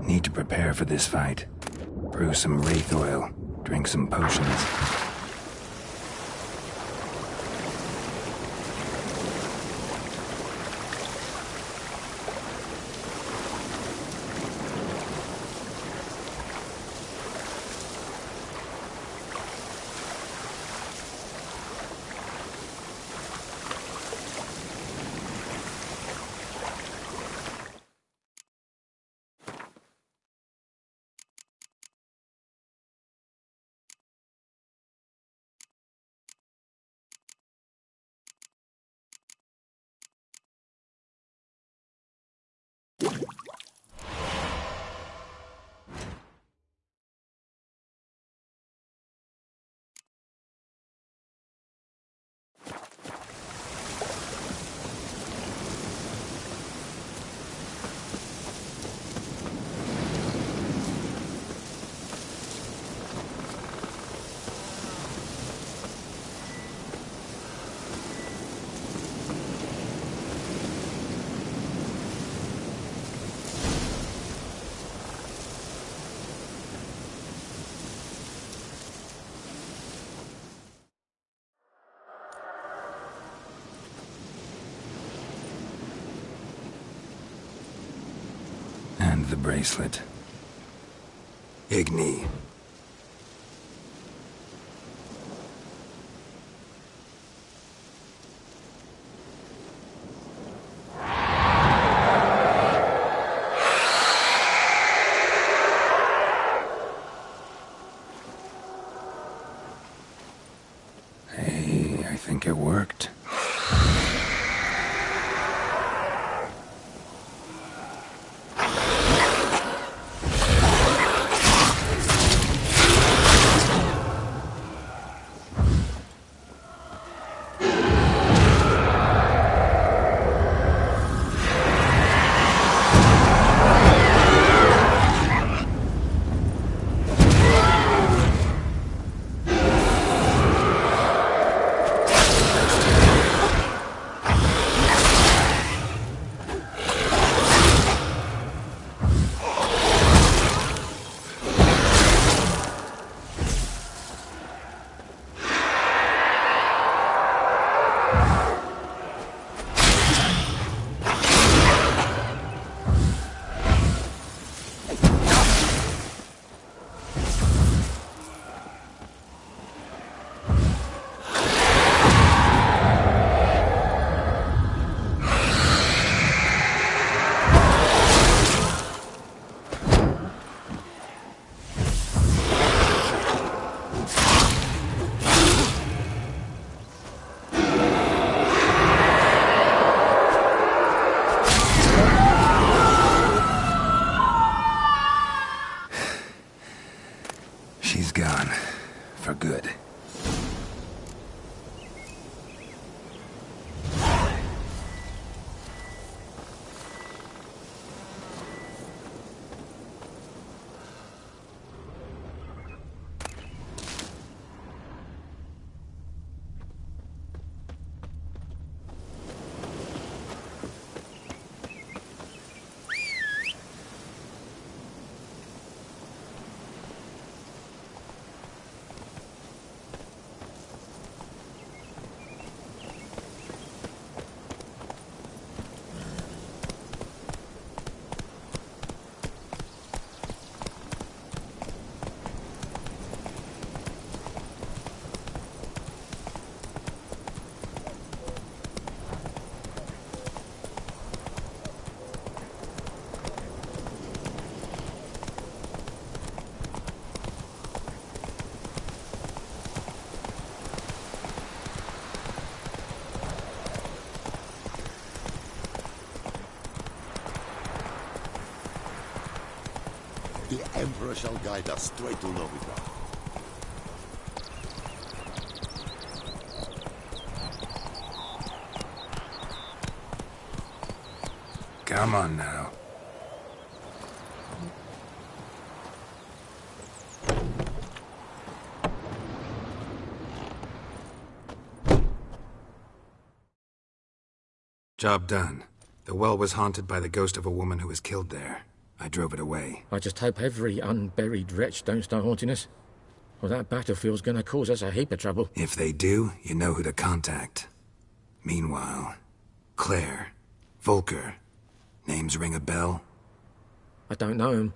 Need to prepare for this fight. Brew some wraith oil, drink some potions. And the bracelet. Igni. Hey, I think it worked. Emperor shall guide us straight to Novigrad. Come on now. Job done. The well was haunted by the ghost of a woman who was killed there. I drove it away. I just hope every unburied wretch don't start haunting us. Well, that battlefield's gonna cause us a heap of trouble. If they do, you know who to contact. Meanwhile, Claire, Volker, names ring a bell? I don't know him.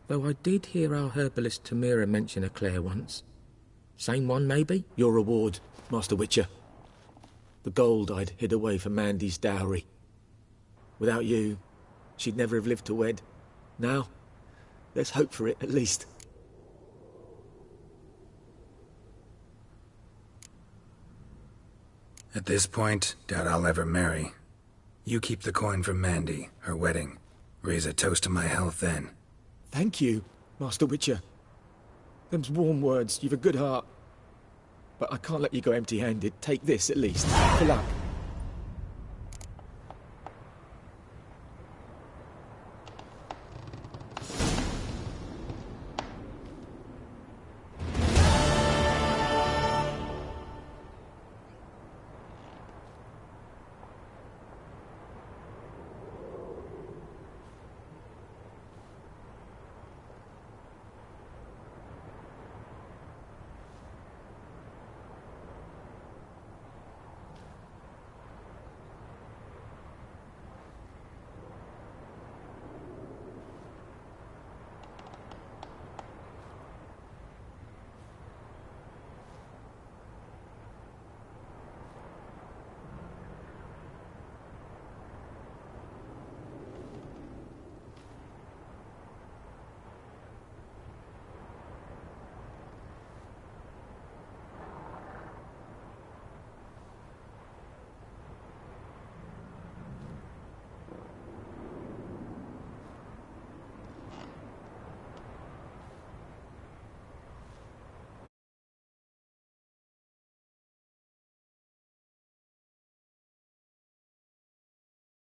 Though I did hear our herbalist Tamira mention a Claire once. Same one, maybe? Your reward, Master Witcher. The gold I'd hid away for Mandy's dowry. Without you, she'd never have lived to wed. Now, let's hope for it, at least. At this point, doubt I'll ever marry. You keep the coin from Mandy, her wedding. Raise a toast to my health then. Thank you, Master Witcher. Them's warm words. You've a good heart. But I can't let you go empty-handed. Take this, at least. For luck.